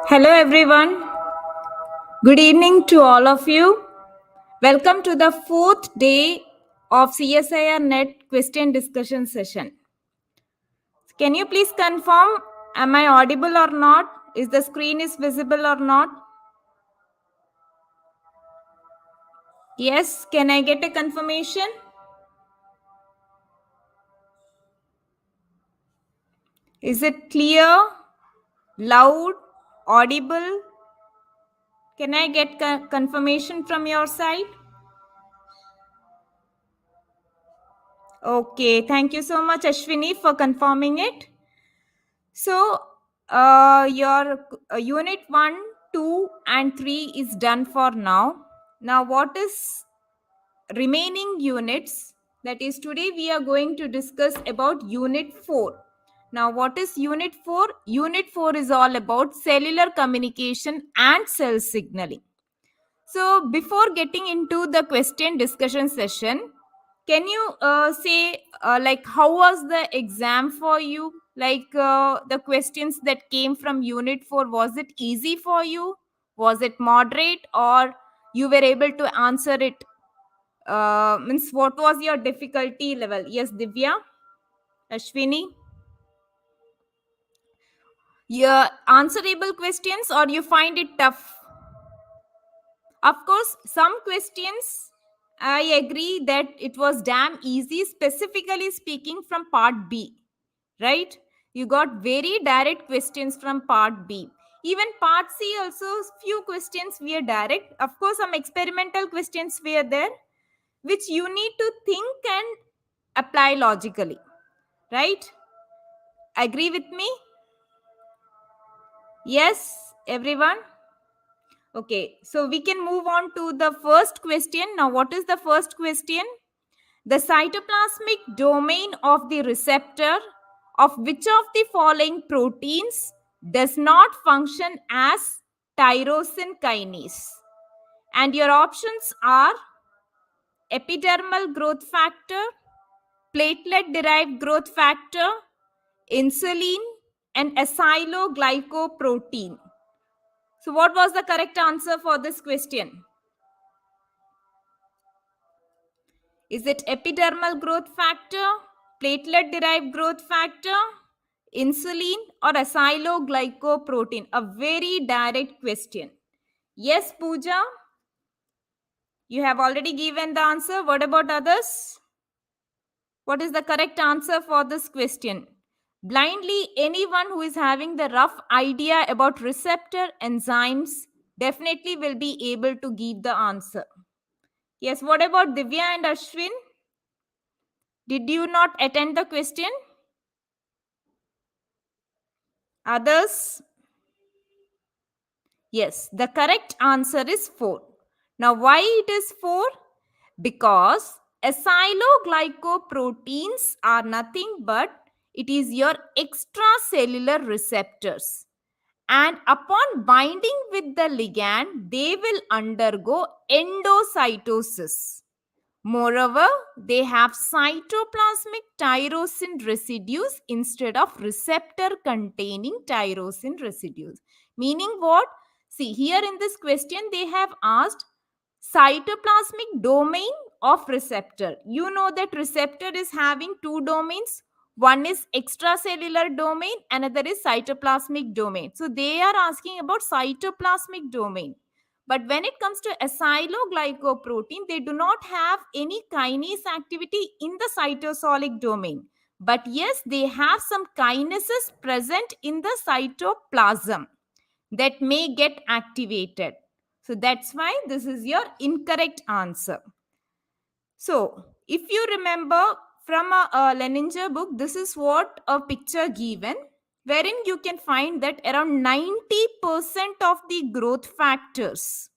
Hello everyone. Good evening to all of you. Welcome to the fourth day of CSIR NET question discussion session. Can you please confirm, am I audible or not? Is the screen is visible or not? Yes, can I get a confirmation? Is it clear, loud, audible? Can I get confirmation from your side? Okay, thank you so much Ashwini for confirming it. So, your unit 1, 2, and 3 is done for now. Now, what is remaining units? That is, today we are going to discuss about unit 4. Now, what is unit 4? Unit 4 is all about cellular communication and cell signaling. So, before getting into the question discussion session, can you say like how was the exam for you? Like the questions that came from unit 4, was it easy for you? Was it moderate, or you were able to answer it? Means what was your difficulty level? Yes, Divya, Ashwini, your answerable questions, or you find it tough? Of course, some questions I agree that it was damn easy, specifically speaking from part B, right? You got very direct questions from part B. Even part C also, few questions were direct. Of course, some experimental questions were there, which you need to think and apply logically, right? Agree with me? Yes, everyone? Okay, so we can move on to the first question. Now, what is the first question? The cytoplasmic domain of the receptor of which of the following proteins does not function as tyrosine kinase? And your options are epidermal growth factor, platelet derived growth factor, insulin, and acyloglycoprotein. So, what was the correct answer for this question? Is it epidermal growth factor, platelet derived growth factor, insulin, or acyloglycoprotein? A very direct question. Yes, Pooja, you have already given the answer. What about others? What is the correct answer for this question? Blindly, anyone who is having the rough idea about receptor enzymes definitely will be able to give the answer. Yes, what about Divya and Ashwin? Did you not attend the question? Others? Yes, the correct answer is 4. Now, why it is 4? Because acyloglycoproteins are nothing but it is your extracellular receptors. And upon binding with the ligand, they will undergo endocytosis. Moreover, they have cytoplasmic tyrosine residues instead of receptor containing tyrosine residues. Meaning what? See, here in this question, they have asked cytoplasmic domain of receptor. You know that receptor is having two domains. One is extracellular domain, another is cytoplasmic domain. So they are asking about cytoplasmic domain. But when it comes to acyloglycoprotein, they do not have any kinase activity in the cytosolic domain. But yes, they have some kinases present in the cytoplasm that may get activated. So that's why this is your incorrect answer. So if you remember from a Leninger book, this is what a picture given, wherein you can find that around 90% of the growth factors,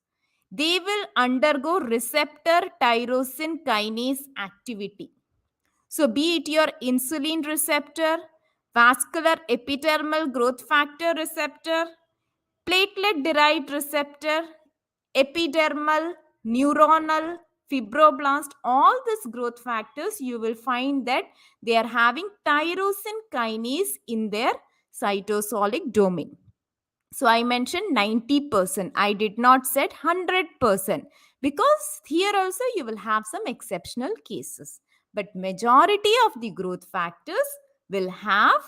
they will undergo receptor tyrosine kinase activity. So be it your insulin receptor, vascular epidermal growth factor receptor, platelet derived receptor, epidermal, neuronal, fibroblast, all these growth factors, you will find that they are having tyrosine kinase in their cytosolic domain. So I mentioned 90%. I did not said 100% because here also you will have some exceptional cases. But majority of the growth factors will have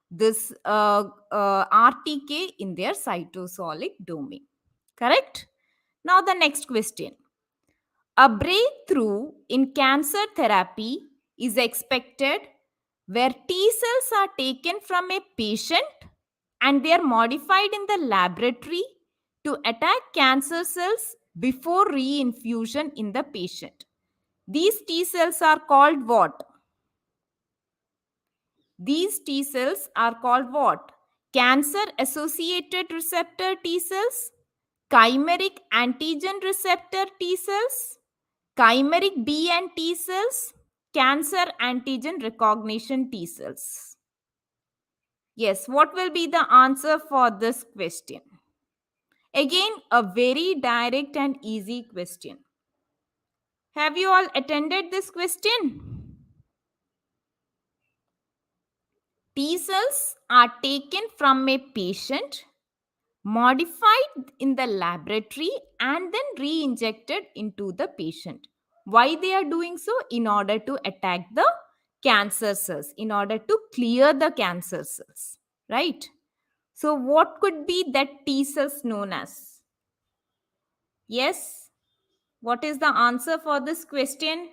this RTK in their cytosolic domain. Correct? Now the next question. A breakthrough in cancer therapy is expected where T cells are taken from a patient and they are modified in the laboratory to attack cancer cells before reinfusion in the patient. These T cells are called what? These T cells are called what? Cancer associated receptor T cells, chimeric antigen receptor T cells, chimeric B and T cells, cancer antigen recognition T cells. Yes, what will be the answer for this question? Again, a very direct and easy question. Have you all attended this question? T cells are taken from a patient, modified in the laboratory, and then re-injected into the patient. Why they are doing so? In order to attack the cancer cells, in order to clear the cancer cells, right? So what could be that T cells known as? Yes, what is the answer for this question?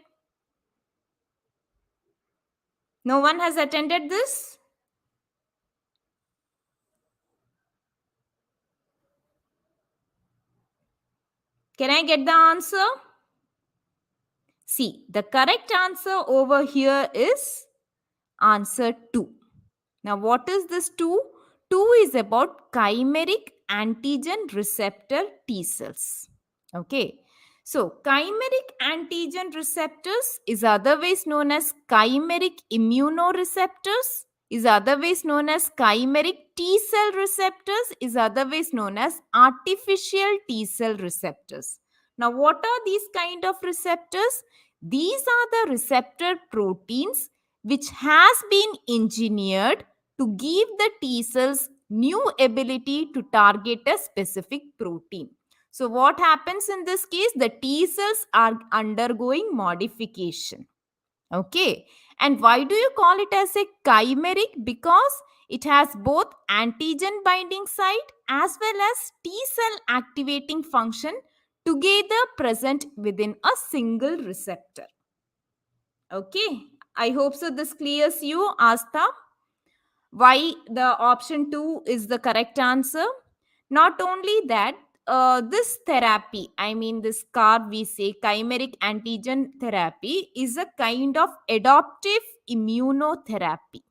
No one has attended this? Can I get the answer? See, the correct answer over here is answer 2. Now, what is this 2? 2 is about chimeric antigen receptor T cells. Okay. So, chimeric antigen receptors is otherwise known as chimeric immunoreceptors, is otherwise known as chimeric T cell receptors, is otherwise known as artificial T cell receptors. Now, what are these kind of receptors? These are the receptor proteins which has been engineered to give the T cells new ability to target a specific protein. So what happens in this case? The T cells are undergoing modification. Okay. And why do you call it as a chimeric? Because it has both antigen binding site as well as T cell activating function together present within a single receptor. Okay. I hope so this clears you, Astha. Why the option 2 is the correct answer. Not only that, this therapy, I mean this CAR we say chimeric antigen therapy, is a kind of adoptive immunotherapy.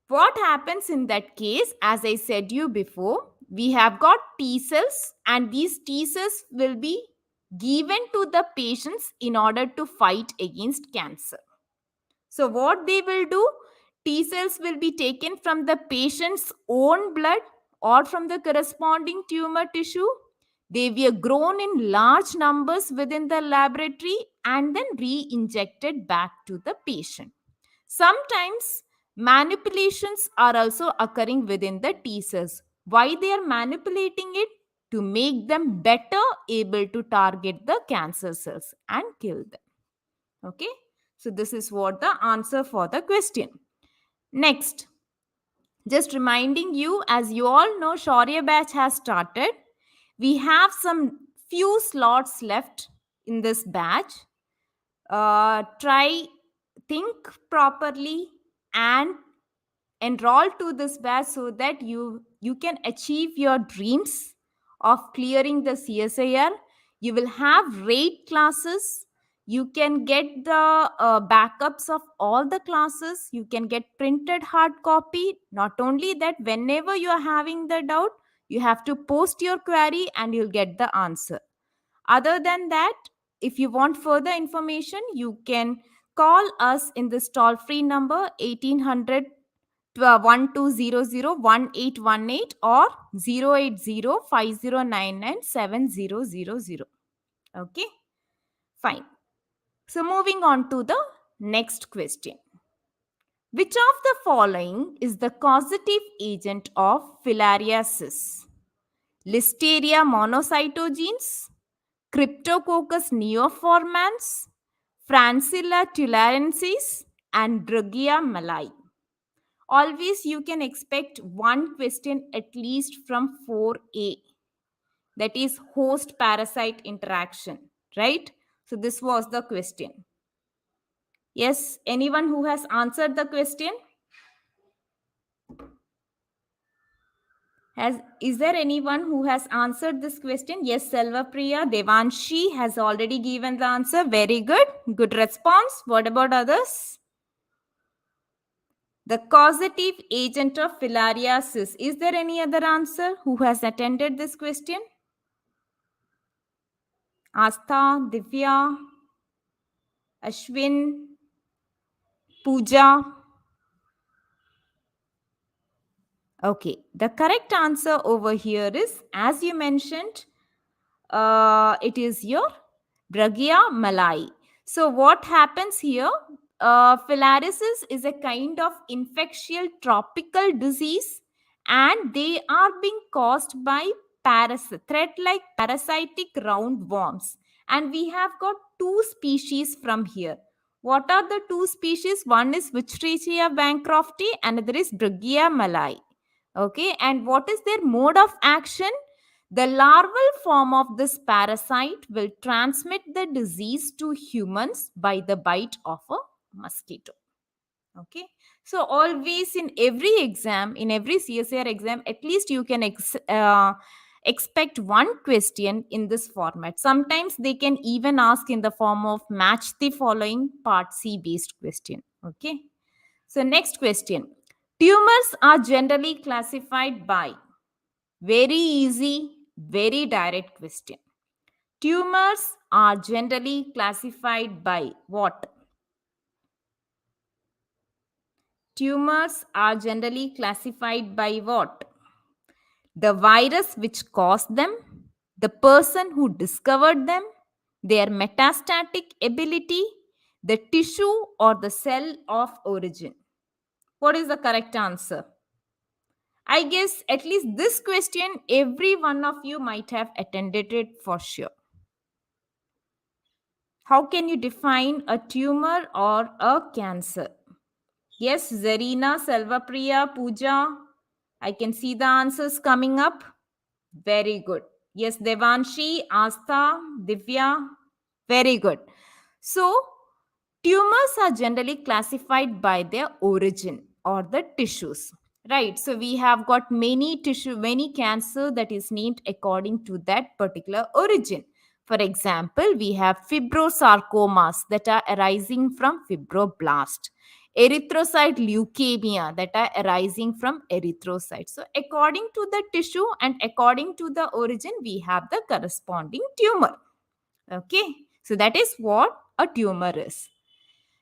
What happens in that case? As I said you before, we have got T cells and these T cells will be given to the patients in order to fight against cancer. So what they will do, T cells will be taken from the patient's own blood or from the corresponding tumor tissue. They were grown in large numbers within the laboratory and then re-injected back to the patient. Sometimes manipulations are also occurring within the T cells. Why they are manipulating it? To make them better able to target the cancer cells and kill them. Okay. So this is what the answer for the question. Next, just reminding you, as you all know, Shaurya batch has started. We have some few slots left in this batch. Try, think properly and enroll to this batch so that you can achieve your dreams of clearing the CSIR. You will have rate classes. You can get the backups of all the classes. You can get printed hard copy. Not only that, whenever you are having the doubt, you have to post your query and you'll get the answer. Other than that, if you want further information, you can call us in this toll free number 1800 1200 or 08050997000. Okay, fine. So moving on to the next question. Which of the following is the causative agent of filariasis? Listeria monocytogenes, Cryptococcus neoformans, Francilla tularensis, and Drugia malai. Always you can expect one question at least from 4A, that is host parasite interaction, right? So this was the question. Yes, anyone who has answered the question? Is there anyone who has answered this question? Yes, Selva Priya, Devanshi has already given the answer. Very good. Good response. What about others? The causative agent of filariasis. Is there any other answer who has attended this question? Astha, Divya, Ashwin, Pooja. Okay, the correct answer over here is, as you mentioned, it is your Drugia malai. So what happens here? Filariasis is a kind of infectious tropical disease, and they are being caused by thread-like parasitic roundworms. And we have got two species from here. What are the two species? One is Wichrichia bancrofti, another is Drugia malai. Okay, and what is their mode of action? The larval form of this parasite will transmit the disease to humans by the bite of a mosquito. Okay, so always in every exam, in every CSIR exam, at least you can expect one question in this format. Sometimes they can even ask in the form of match the following part C based question. Okay, so next question. Tumors are generally classified by, very easy, very direct question. Tumors are generally classified by what? Tumors are generally classified by what? The virus which caused them, the person who discovered them, their metastatic ability, the tissue, or the cell of origin. What is the correct answer? I guess at least this question, every one of you might have attended it for sure. How can you define a tumor or a cancer? Yes, Zarina, Selvapriya, Pooja. I can see the answers coming up. Very good. Yes, Devanshi, Astha, Divya. Very good. So, tumors are generally classified by their origin or the tissues. Right. So we have got many cancer that is named according to that particular origin. For example, we have fibrosarcomas that are arising from fibroblast, erythrocyte leukemia that are arising from erythrocytes. So according to the tissue and according to the origin, we have the corresponding tumor. Okay. So that is what a tumor is.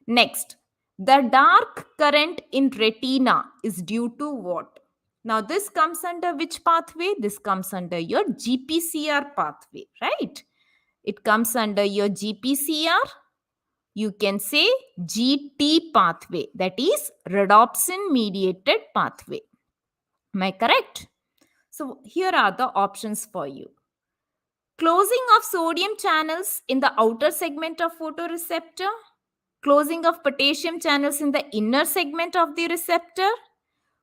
Next, the dark current in retina is due to what? Now, this comes under which pathway? This comes under your GPCR pathway, right? It comes under your GPCR. You can say GT pathway, that is rhodopsin mediated pathway. Am I correct? So, here are the options for you. Closing of sodium channels in the outer segment of photoreceptor, closing of potassium channels in the inner segment of the receptor,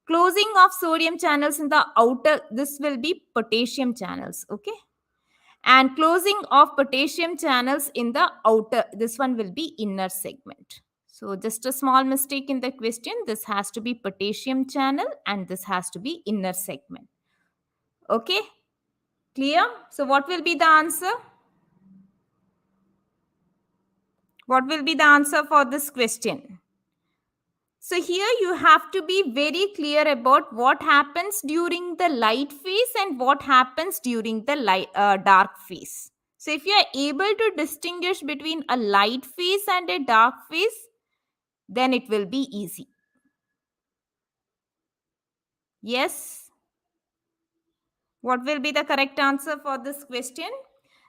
closing of sodium channels in the outer, this will be potassium channels, okay? And closing of potassium channels in the outer, this one will be inner segment. So just a small mistake in the question, this has to be potassium channel and this has to be inner segment. Okay, clear? So what will be the answer? What will be the answer for this question? So here you have to be very clear about what happens during the light phase and what happens during the dark phase. So if you are able to distinguish between a light phase and a dark phase, then it will be easy. Yes? What will be the correct answer for this question?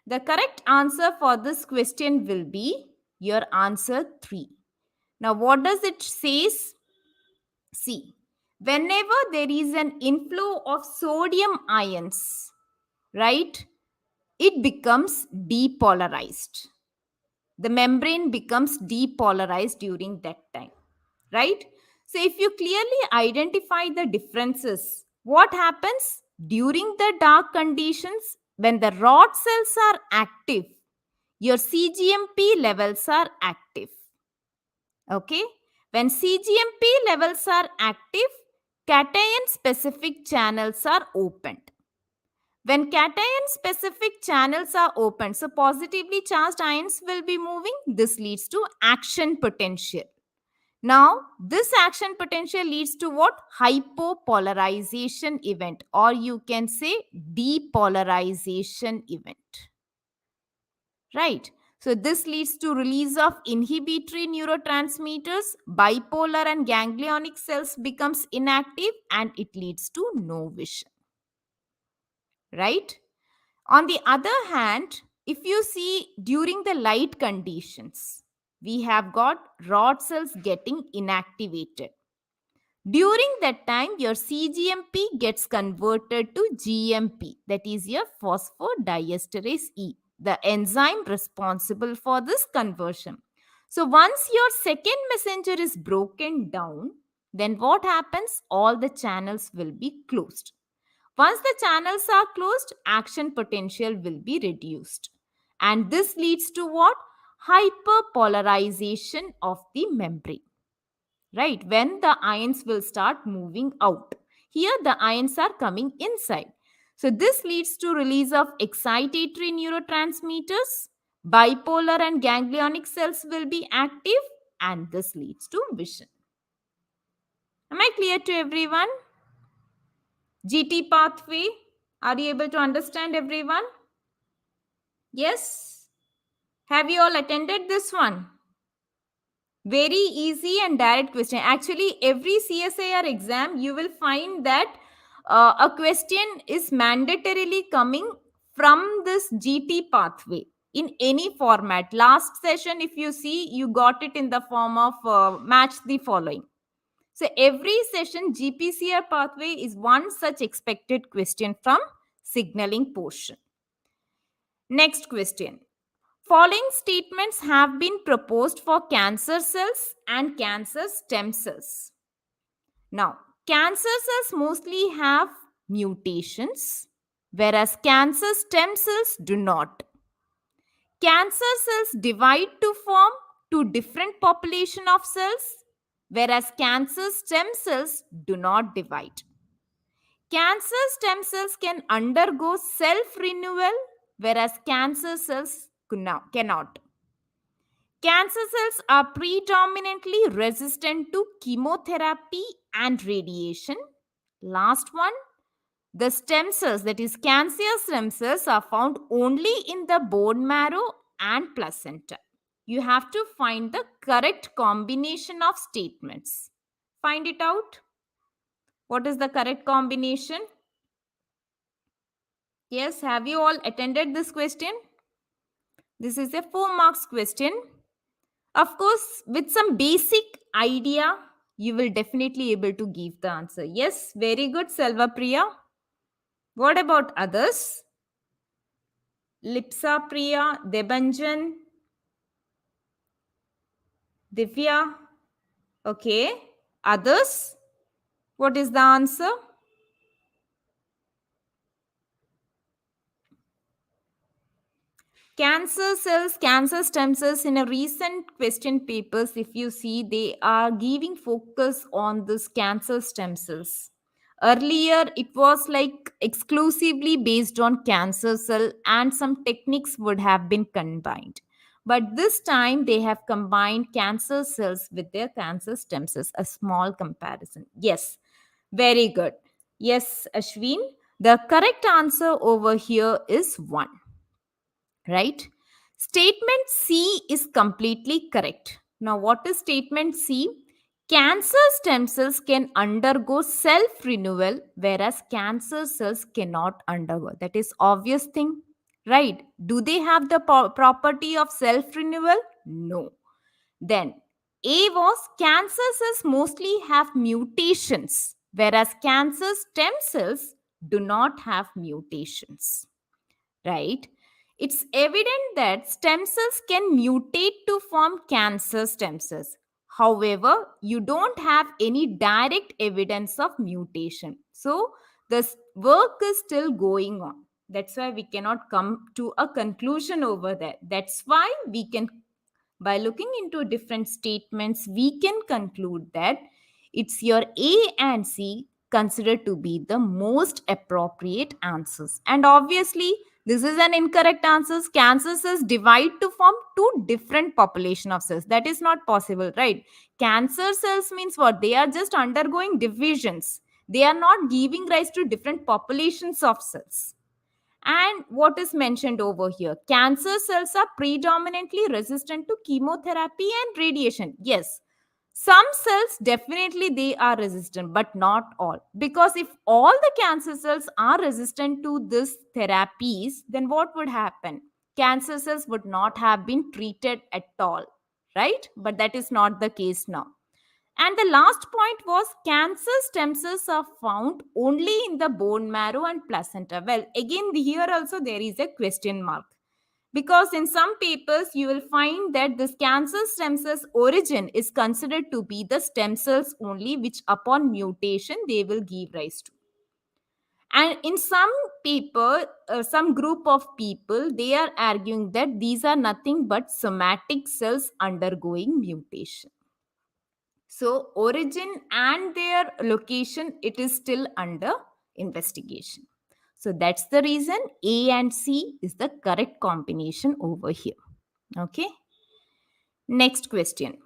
The correct answer for this question will be your answer 3. Now what does it says? See, whenever there is an inflow of sodium ions, right? It becomes depolarized. The membrane becomes depolarized during that time, right? So if you clearly identify the differences, what happens during the dark conditions when the rod cells are active, your CGMP levels are active. Okay? When CGMP levels are active, cation specific channels are opened. When cation specific channels are opened, so positively charged ions will be moving, this leads to action potential. Now, this action potential leads to what? Hypopolarization event, or you can say depolarization event. Right? So, this leads to release of inhibitory neurotransmitters, bipolar and ganglionic cells becomes inactive, and it leads to no vision. Right? On the other hand, if you see during the light conditions, we have got rod cells getting inactivated. During that time, your CGMP gets converted to GMP, that is your phosphodiesterase E, the enzyme responsible for this conversion. So once your second messenger is broken down, then what happens? All the channels will be closed. Once the channels are closed, action potential will be reduced. And this leads to what? Hyperpolarization of the membrane. Right? When the ions will start moving out. Here the ions are coming inside. So this leads to release of excitatory neurotransmitters. Bipolar and ganglionic cells will be active, and this leads to vision. Am I clear to everyone? GT pathway. Are you able to understand everyone? Yes? Have you all attended this one? Very easy and direct question. Actually, every CSIR exam, you will find that a question is mandatorily coming from this GT pathway in any format. Last session, if you see, you got it in the form of match the following. So every session, GPCR pathway is one such expected question from signaling portion. Next question. Following statements have been proposed for cancer cells and cancer stem cells. Now, cancer cells mostly have mutations, whereas cancer stem cells do not. Cancer cells divide to form two different population of cells, whereas cancer stem cells do not divide. Cancer stem cells can undergo self-renewal, whereas cancer cells cannot. Cancer cells are predominantly resistant to chemotherapy and radiation. Last one, the stem cells, that is cancer stem cells, are found only in the bone marrow and placenta. You have to find the correct combination of statements. Find it out. What is the correct combination? Yes, have you all attended this question? This is a 4 marks question. Of course, with some basic idea, you will definitely able to give the answer. Yes, very good, Selva Priya. What about others? Lipsa Priya, Debanjan, Divya. Okay. Others? What is the answer? Cancer cells, cancer stem cells, in a recent question papers, if you see, they are giving focus on this cancer stem cells. Earlier, it was like exclusively based on cancer cell and some techniques would have been combined. But this time, they have combined cancer cells with their cancer stem cells, a small comparison. Yes, very good. Yes, Ashwin, the correct answer over here is 1. Right? Statement C is completely correct. Now, what is statement C? Cancer stem cells can undergo self-renewal, whereas cancer cells cannot undergo. That is obvious thing, right? Do they have the property of self-renewal? No. Then, A was cancer cells mostly have mutations, whereas cancer stem cells do not have mutations. right? It's evident that stem cells can mutate to form cancer stem cells. However, you don't have any direct evidence of mutation. So, this work is still going on. That's why we cannot come to a conclusion over there. That's why we can, by looking into different statements, we can conclude that it's your A and C considered to be the most appropriate answers. And obviously, this is an incorrect answer. Cancer cells divide to form two different population of cells. That is not possible, right? Cancer cells means what? They are just undergoing divisions. They are not giving rise to different populations of cells. And what is mentioned over here? Cancer cells are predominantly resistant to chemotherapy and radiation. Yes, some cells definitely they are resistant, but not all. Because if all the cancer cells are resistant to these therapies, then what would happen? Cancer cells would not have been treated at all, right? But that is not the case now. And the last point was cancer stem cells are found only in the bone marrow and placenta. Well, again, here also there is a question mark. Because in some papers, you will find that this cancer stem cells origin is considered to be the stem cells only, which upon mutation they will give rise to. And in some paper, some group of people, they are arguing that these are nothing but somatic cells undergoing mutation. So origin and their location, it is still under investigation. So that's the reason A and C is the correct combination over here. Okay. Next question.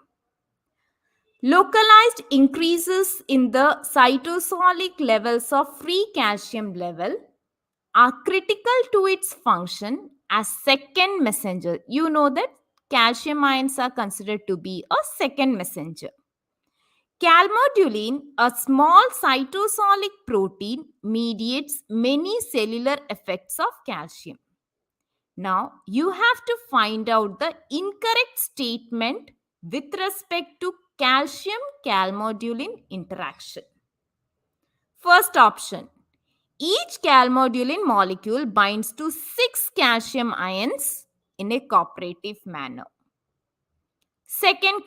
Localized increases in the cytosolic levels of free calcium level are critical to its function as second messenger. You know that calcium ions are considered to be a second messenger. Calmodulin, a small cytosolic protein, mediates many cellular effects of calcium. Now, you have to find out the incorrect statement with respect to calcium-calmodulin interaction. First option, each calmodulin molecule binds to 6 calcium ions in a cooperative manner. Second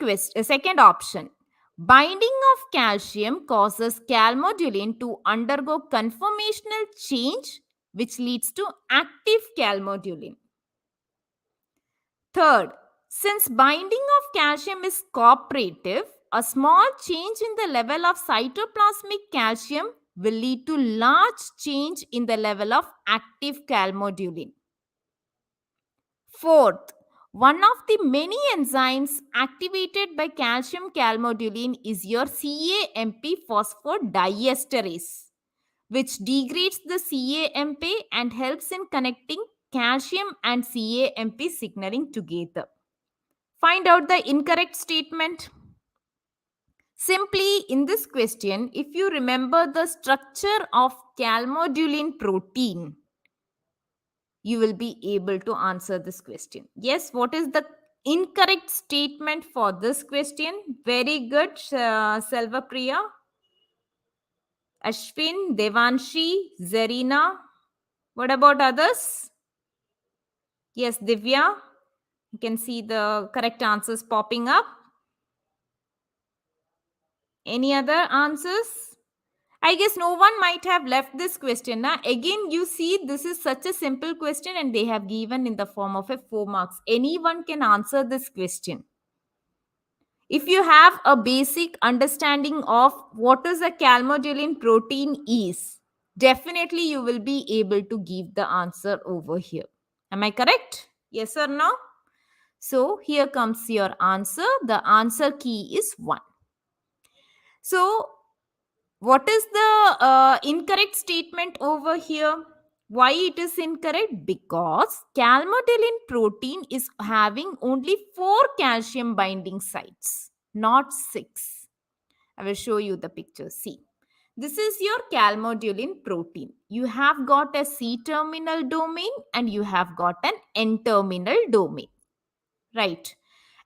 option, binding of calcium causes calmodulin to undergo conformational change, which leads to active calmodulin. Third, since binding of calcium is cooperative, a small change in the level of cytoplasmic calcium will lead to large change in the level of active calmodulin. Fourth, one of the many enzymes activated by calcium calmodulin is your CAMP phosphodiesterase, which degrades the CAMP and helps in connecting calcium and CAMP signaling together. Find out the incorrect statement. Simply in this question, if you remember the structure of calmodulin protein, you will be able to answer this question. Yes, what is the incorrect statement for this question? Very good, Selva Priya, Ashwin, Devanshi, Zarina. What about others? Yes, Divya. You can see the correct answers popping up. Any other answers? I guess no one might have left this question. Now, again, you see, this is such a simple question and they have given in the form of a 4 marks. Anyone can answer this question. If you have a basic understanding of what is a calmodulin protein is, definitely you will be able to give the answer over here. Am I correct? Yes or no? So here comes your answer. The answer key is 1. So what is the incorrect statement over here? Why it is incorrect? Because calmodulin protein is having only 4 calcium binding sites, not 6. I will show you the picture. See, this is your calmodulin protein. You have got a C-terminal domain and you have got an N-terminal domain, right?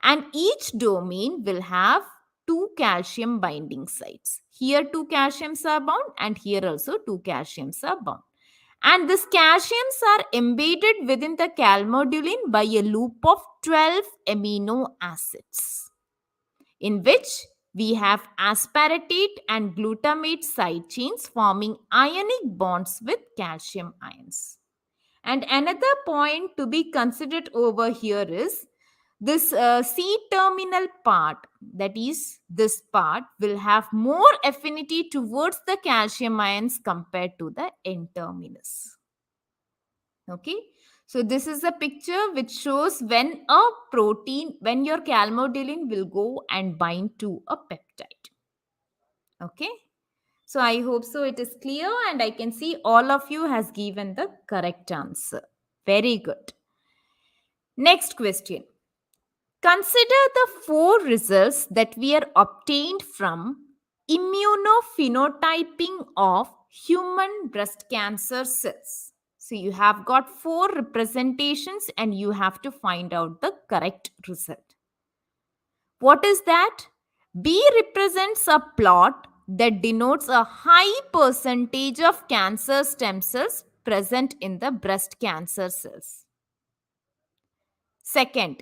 And each domain will have 2 calcium binding sites. Here 2 calciums are bound and here also 2 calciums are bound. And these calciums are embedded within the calmodulin by a loop of 12 amino acids, in which we have aspartate and glutamate side chains forming ionic bonds with calcium ions. And another point to be considered over here is this C-terminal part, that is, this part will have more affinity towards the calcium ions compared to the N-terminus. Okay, so this is a picture which shows when a protein, when your calmodulin will go and bind to a peptide. Okay, so I hope so it is clear, and I can see all of you has given the correct answer. Very good. Next question. Consider the 4 results that we are obtained from immunophenotyping of human breast cancer cells. So you have got 4 representations and you have to find out the correct result. What is that? B represents a plot that denotes a high percentage of cancer stem cells present in the breast cancer cells. Second,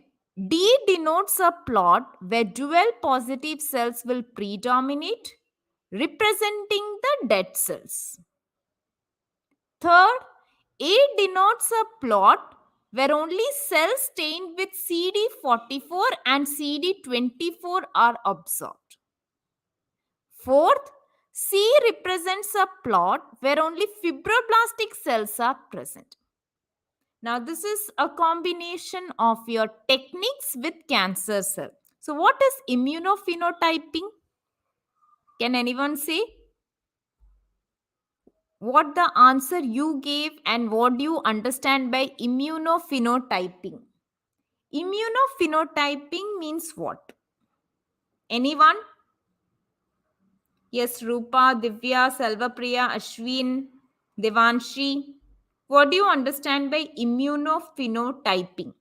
D denotes a plot where dual positive cells will predominate, representing the dead cells. Third, A denotes a plot where only cells stained with CD44 and CD24 are observed. Fourth, C represents a plot where only fibroblastic cells are present. Now, this is a combination of your techniques with cancer cell. So, what is immunophenotyping? Can anyone say what the answer you gave and what do you understand by immunophenotyping? Immunophenotyping means what? Anyone? Yes, Rupa, Divya, Salvapriya, Ashwin, Devanshi. What do you understand by immunophenotyping?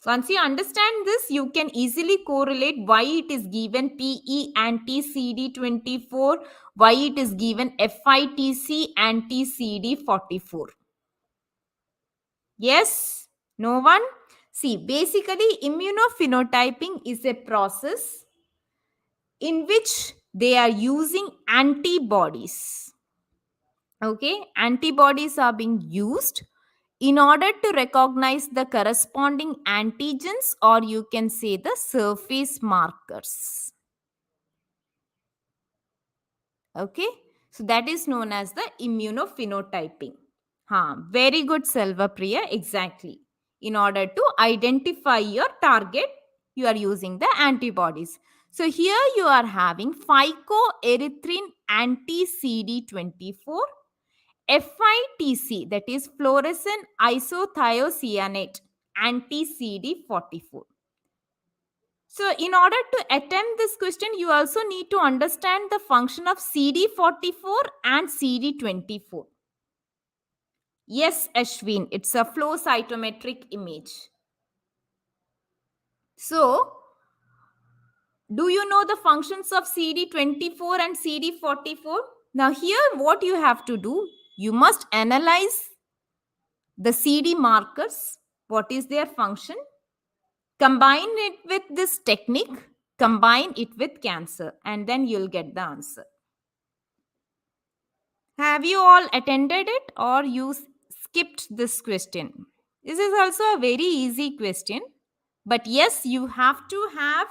Once you understand this, you can easily correlate why it is given PE anti-CD24, why it is given FITC anti-CD44. Yes? No one? See, basically immunophenotyping is a process in which they are using antibodies. Okay, antibodies are being used in order to recognize the corresponding antigens, or you can say the surface markers. Okay, so that is known as the immunophenotyping. Very good, Selvapriya, exactly. In order to identify your target, you are using the antibodies. So here you are having phycoerythrin anti-CD24, FITC, that is fluorescent isothiocyanate anti-CD44. So in order to attempt this question, you also need to understand the function of CD44 and CD24. Yes, Ashwin, it's a flow cytometric image. So, do you know the functions of CD24 and CD44? Now here what you have to do, you must analyze the CD markers, what is their function, combine it with this technique, combine it with cancer, and then you'll get the answer. Have you all attended it or you skipped this question? This is also a very easy question, but yes, you have to have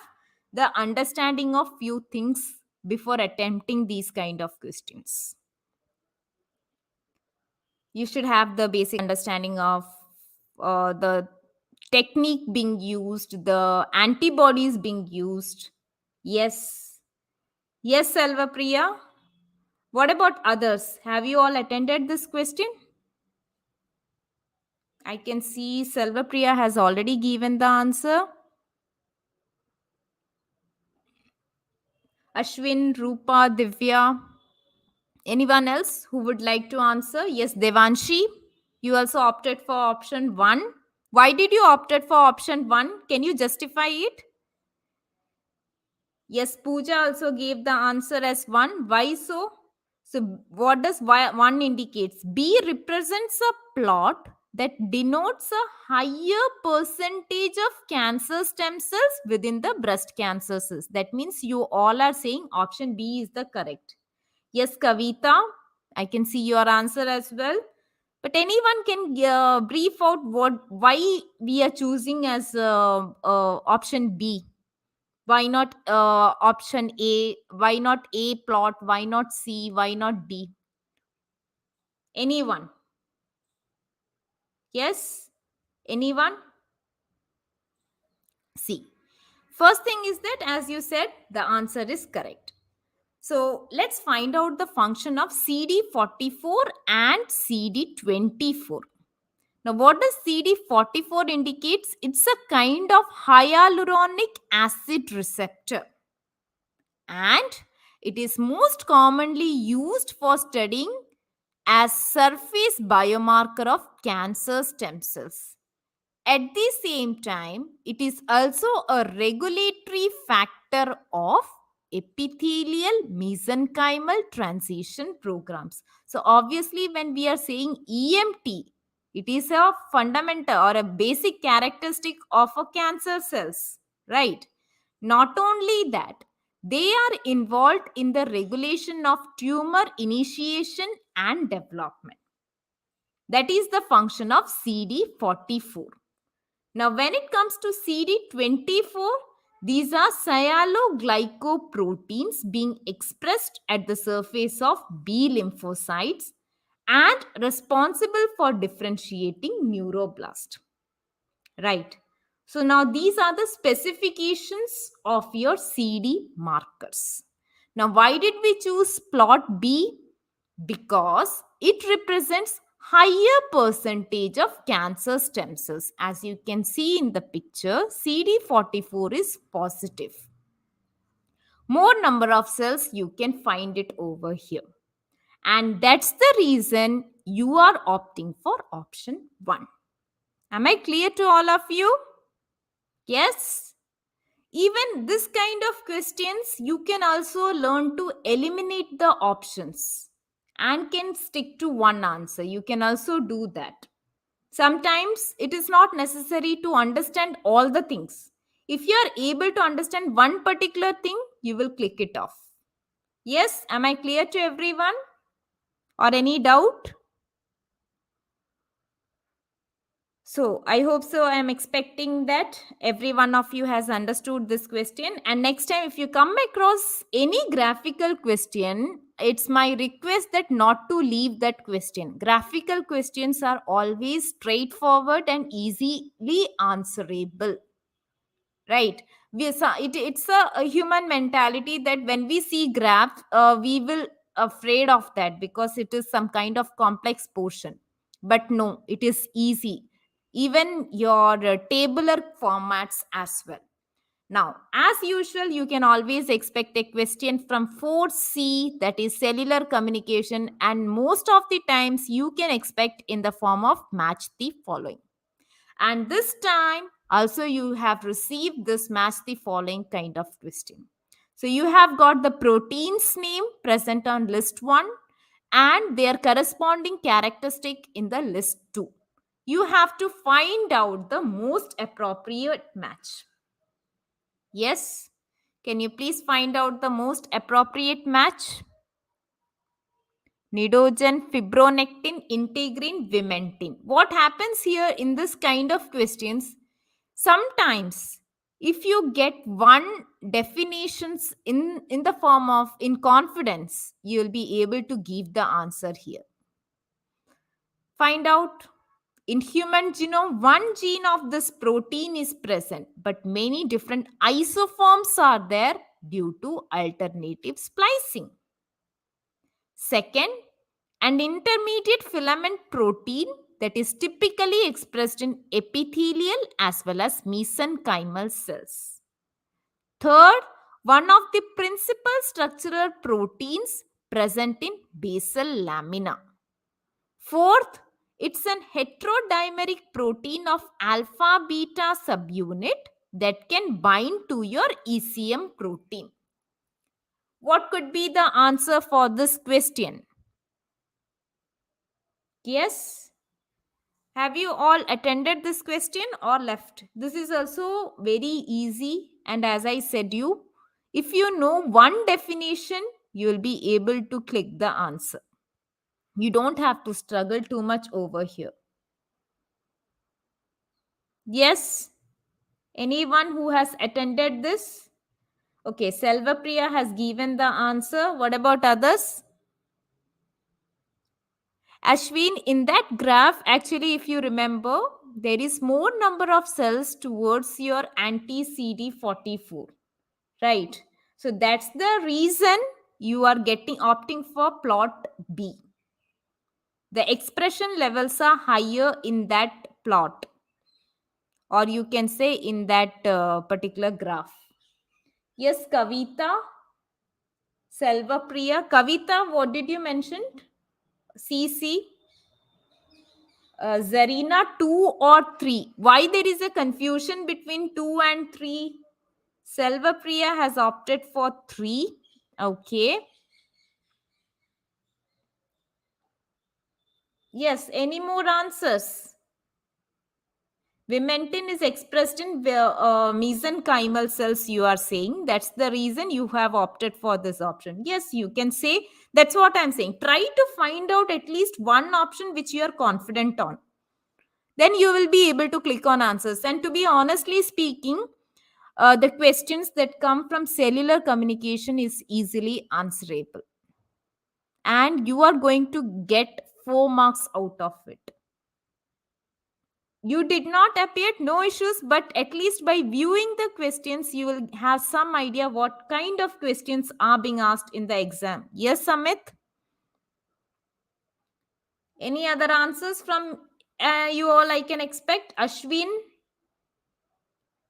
the understanding of few things before attempting these kind of questions. You should have the basic understanding of the technique being used, the antibodies being used. Yes. Yes, Selvapriya. What about others? Have you all attended this question? I can see Selvapriya has already given the answer. Ashwin, Rupa, Divya. Anyone else who would like to answer? Yes, Devanshi. You also opted for option 1. Why did you opted for option 1? Can you justify it? Yes, Pooja also gave the answer as 1. Why so? So, what does one indicates? B represents a plot that denotes a higher percentage of cancer stem cells within the breast cancer cells. That means you all are saying option B is the correct. Yes, Kavita, I can see your answer as well. But anyone can brief out why we are choosing as option B. Why not option A? Why not A plot? Why not C? Why not D? Anyone? Yes? Anyone? C. First thing is that, as you said, the answer is correct. So let's find out the function of CD44 and CD24. Now, what does CD44 indicates? It's a kind of hyaluronic acid receptor, and it is most commonly used for studying as surface biomarker of cancer stem cells. At the same time, it is also a regulatory factor of epithelial mesenchymal transition programs. So, obviously, when we are saying EMT, it is a fundamental or a basic characteristic of a cancer cells, right? Not only that, they are involved in the regulation of tumor initiation and development. That is the function of CD44. Now, when it comes to CD24, these are sialoglycoproteins being expressed at the surface of B lymphocytes and responsible for differentiating neuroblast. Right. So, now these are the specifications of your CD markers. Now, why did we choose plot B? Because it represents higher percentage of cancer stem cells. As you can see in the picture, CD44 is positive. More number of cells, you can find it over here. And that's the reason you are opting for option 1. Am I clear to all of you? Yes? Even this kind of questions, you can also learn to eliminate the options and can stick to one answer. You can also do that. Sometimes it is not necessary to understand all the things. If you are able to understand one particular thing, you will click it off. Yes, am I clear to everyone? Or any doubt? So I hope so. I am expecting that every one of you has understood this question. And next time, if you come across any graphical question, it's my request that not to leave that question. Graphical questions are always straightforward and easily answerable. Right? It's a human mentality that when we see graphs, we will afraid of that because it is some kind of complex portion. But no, it is easy, even your tabular formats as well. Now, as usual, you can always expect a question from 4C, that is cellular communication, and most of the times you can expect in the form of match the following. And this time also you have received this match the following kind of question. So you have got the proteins name present on list 1 and their corresponding characteristic in the list 2. You have to find out the most appropriate match. Yes? Can you please find out the most appropriate match? Nidogen, fibronectin, integrin, vimentin. What happens here in this kind of questions? Sometimes, if you get one definitions in the form of in confidence, you will be able to give the answer here. Find out. In human genome, one gene of this protein is present, but many different isoforms are there due to alternative splicing. Second, an intermediate filament protein that is typically expressed in epithelial as well as mesenchymal cells. Third, one of the principal structural proteins present in basal lamina. Fourth, it's an heterodimeric protein of alpha beta subunit that can bind to your ECM protein. What could be the answer for this question? Yes? Have you all attended this question or left? This is also very easy, and as I said you, if you know one definition, you will be able to click the answer. You don't have to struggle too much over here. Yes? Anyone who has attended this? Okay, Selvapriya has given the answer. What about others? Ashwin, in that graph, actually, if you remember, there is more number of cells towards your anti-CD44, right? So that's the reason you are opting for plot B. The expression levels are higher in that plot, or you can say in that particular graph. Yes, Kavita, Selvapriya. Kavita, what did you mention? CC? Zarina, 2 or 3? Why there is a confusion between 2 and 3? Selvapriya has opted for 3. Okay. Yes, any more answers? Vimentin is expressed in mesenchymal cells, you are saying. That's the reason you have opted for this option. Yes, you can say. That's what I'm saying. Try to find out at least one option which you are confident on. Then you will be able to click on answers. And to be honestly speaking, the questions that come from cellular communication is easily answerable. And you are going to get 4 marks out of it. You did not appear, no issues, but at least by viewing the questions, you will have some idea what kind of questions are being asked in the exam. Yes, Amit? Any other answers from you all I can expect? Ashwin,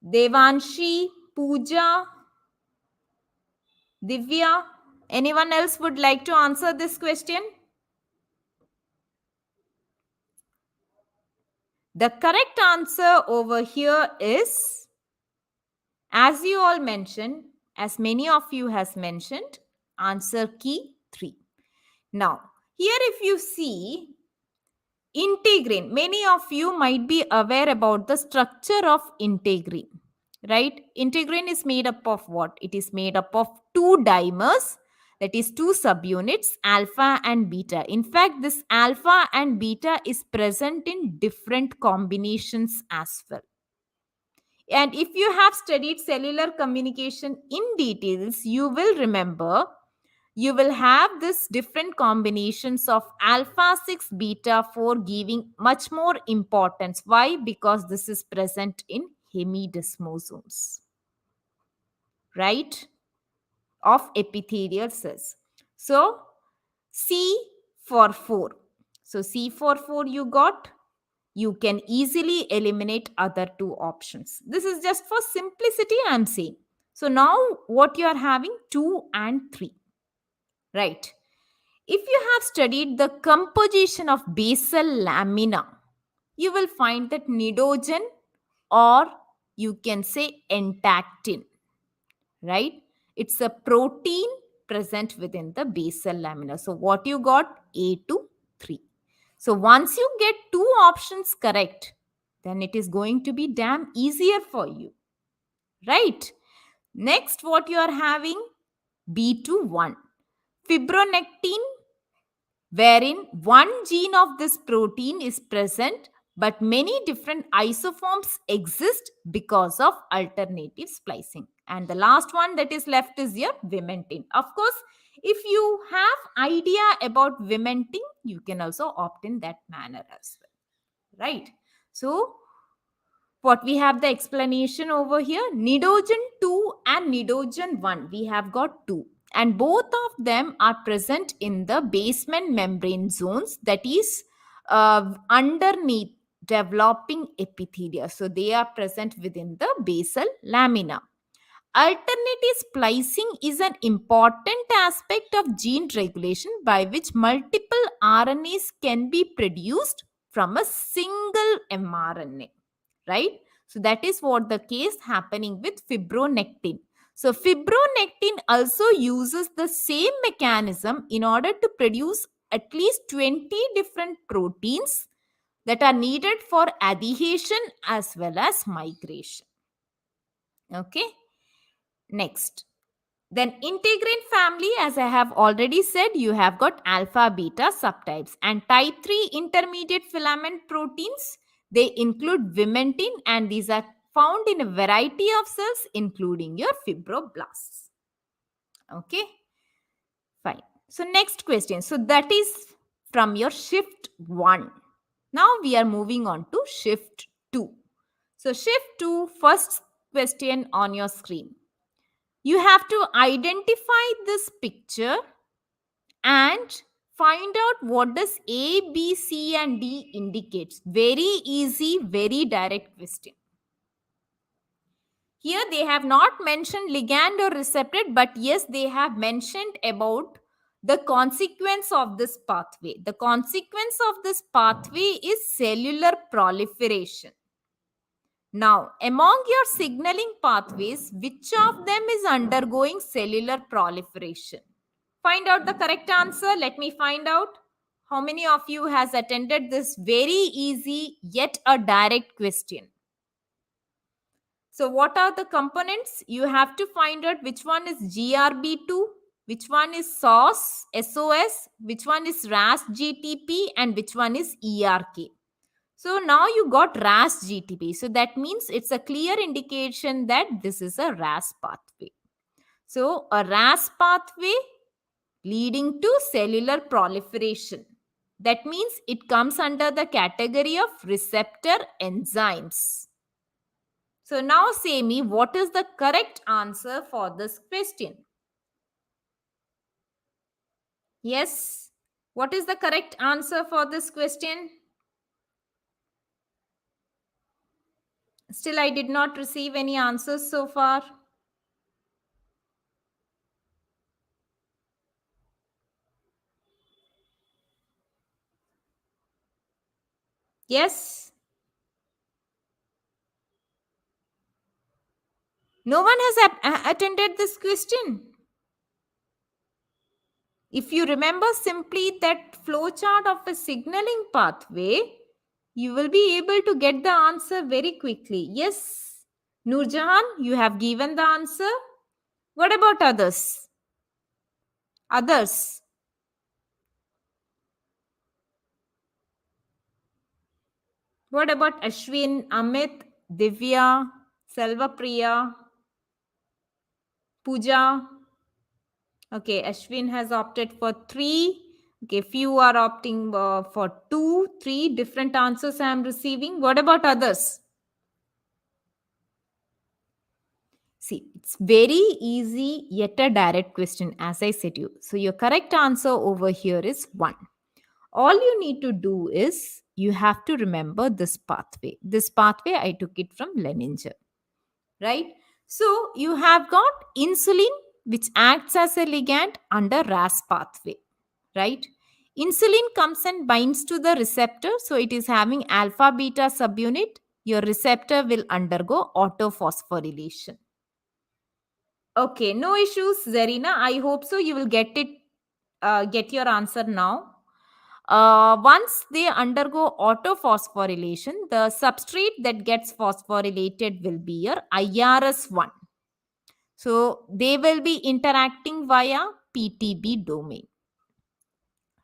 Devanshi, Pooja, Divya? Anyone else would like to answer this question? The correct answer over here is, as you all mentioned, as many of you has mentioned, answer key 3. Now, here if you see integrin, many of you might be aware about the structure of integrin, right? Integrin is made up of what? It is made up of 2 dimers, that is 2 subunits, alpha and beta. In fact, this alpha and beta is present in different combinations as well. And if you have studied cellular communication in details, you will remember you will have this different combinations of alpha 6 beta 4 giving much more importance. Why? Because this is present in hemidesmosomes, right, of epithelial cells. So C for 4. So C for 4 you got. You can easily eliminate other 2 options. This is just for simplicity I am saying. So now what you are having 2 and 3. Right. If you have studied the composition of basal lamina, you will find that nidogen, or you can say entactin, right? It's a protein present within the basal lamina. So what you got? A to 3. So once you get 2 options correct, then it is going to be damn easier for you, right? Next, what you are having? B to 1. Fibronectin, wherein one gene of this protein is present, but many different isoforms exist because of alternative splicing. And the last one that is left is your vimentin. Of course, if you have idea about vimentin, you can also opt in that manner as well, right? So what we have the explanation over here, nidogen 2 and nidogen 1, we have got 2, and both of them are present in the basement membrane zones, that is underneath developing epithelia. So they are present within the basal lamina. Alternative splicing is an important aspect of gene regulation by which multiple RNAs can be produced from a single mRNA, right? So that is what the case happening with fibronectin. So fibronectin also uses the same mechanism in order to produce at least 20 different proteins that are needed for adhesion as well as migration. Okay. Next. Then integrin family, as I have already said, you have got alpha beta subtypes, and type 3 intermediate filament proteins, they include vimentin, and these are found in a variety of cells including your fibroblasts. Okay, fine. So next question. So that is from your shift 1. Now we are moving on to shift 2. So shift 2, first question on your screen. You have to identify this picture and find out what does A, B, C and D indicates. Very easy, very direct question. Here they have not mentioned ligand or receptor, but yes, they have mentioned about the consequence of this pathway. The consequence of this pathway is cellular proliferation. Now, among your signaling pathways, which of them is undergoing cellular proliferation? Find out the correct answer. Let me find out. How many of you has attended this very easy yet a direct question? So what are the components? You have to find out which one is GRB2, which one is SOS, which one is RAS GTP, and which one is ERK. So now you got RAS GTP. So that means it's a clear indication that this is a RAS pathway. So a RAS pathway leading to cellular proliferation. That means it comes under the category of receptor enzymes. So now say me, what is the correct answer for this question? Yes. What is the correct answer for this question? Still, I did not receive any answers so far. Yes. No one has attended this question. If you remember simply that flowchart of a signaling pathway, you will be able to get the answer very quickly. Yes, Nurjahan, you have given the answer. What about others? Others? What about Ashwin, Amit, Divya, Selvapriya, Pooja? Okay, Ashwin has opted for 3. Okay, few are opting for 2. 3 different answers I am receiving. What about others? See, it's very easy yet a direct question, as I said you. So your correct answer over here is 1. All you need to do is you have to remember this pathway. This pathway, I took it from Leninger, right? So you have got insulin, which acts as a ligand under RAS pathway, right? Insulin comes and binds to the receptor. So it is having alpha beta subunit. Your receptor will undergo autophosphorylation. Okay, no issues, Zarina. I hope so. You will get your answer now. Once they undergo autophosphorylation, the substrate that gets phosphorylated will be your IRS1. So they will be interacting via PTB domain,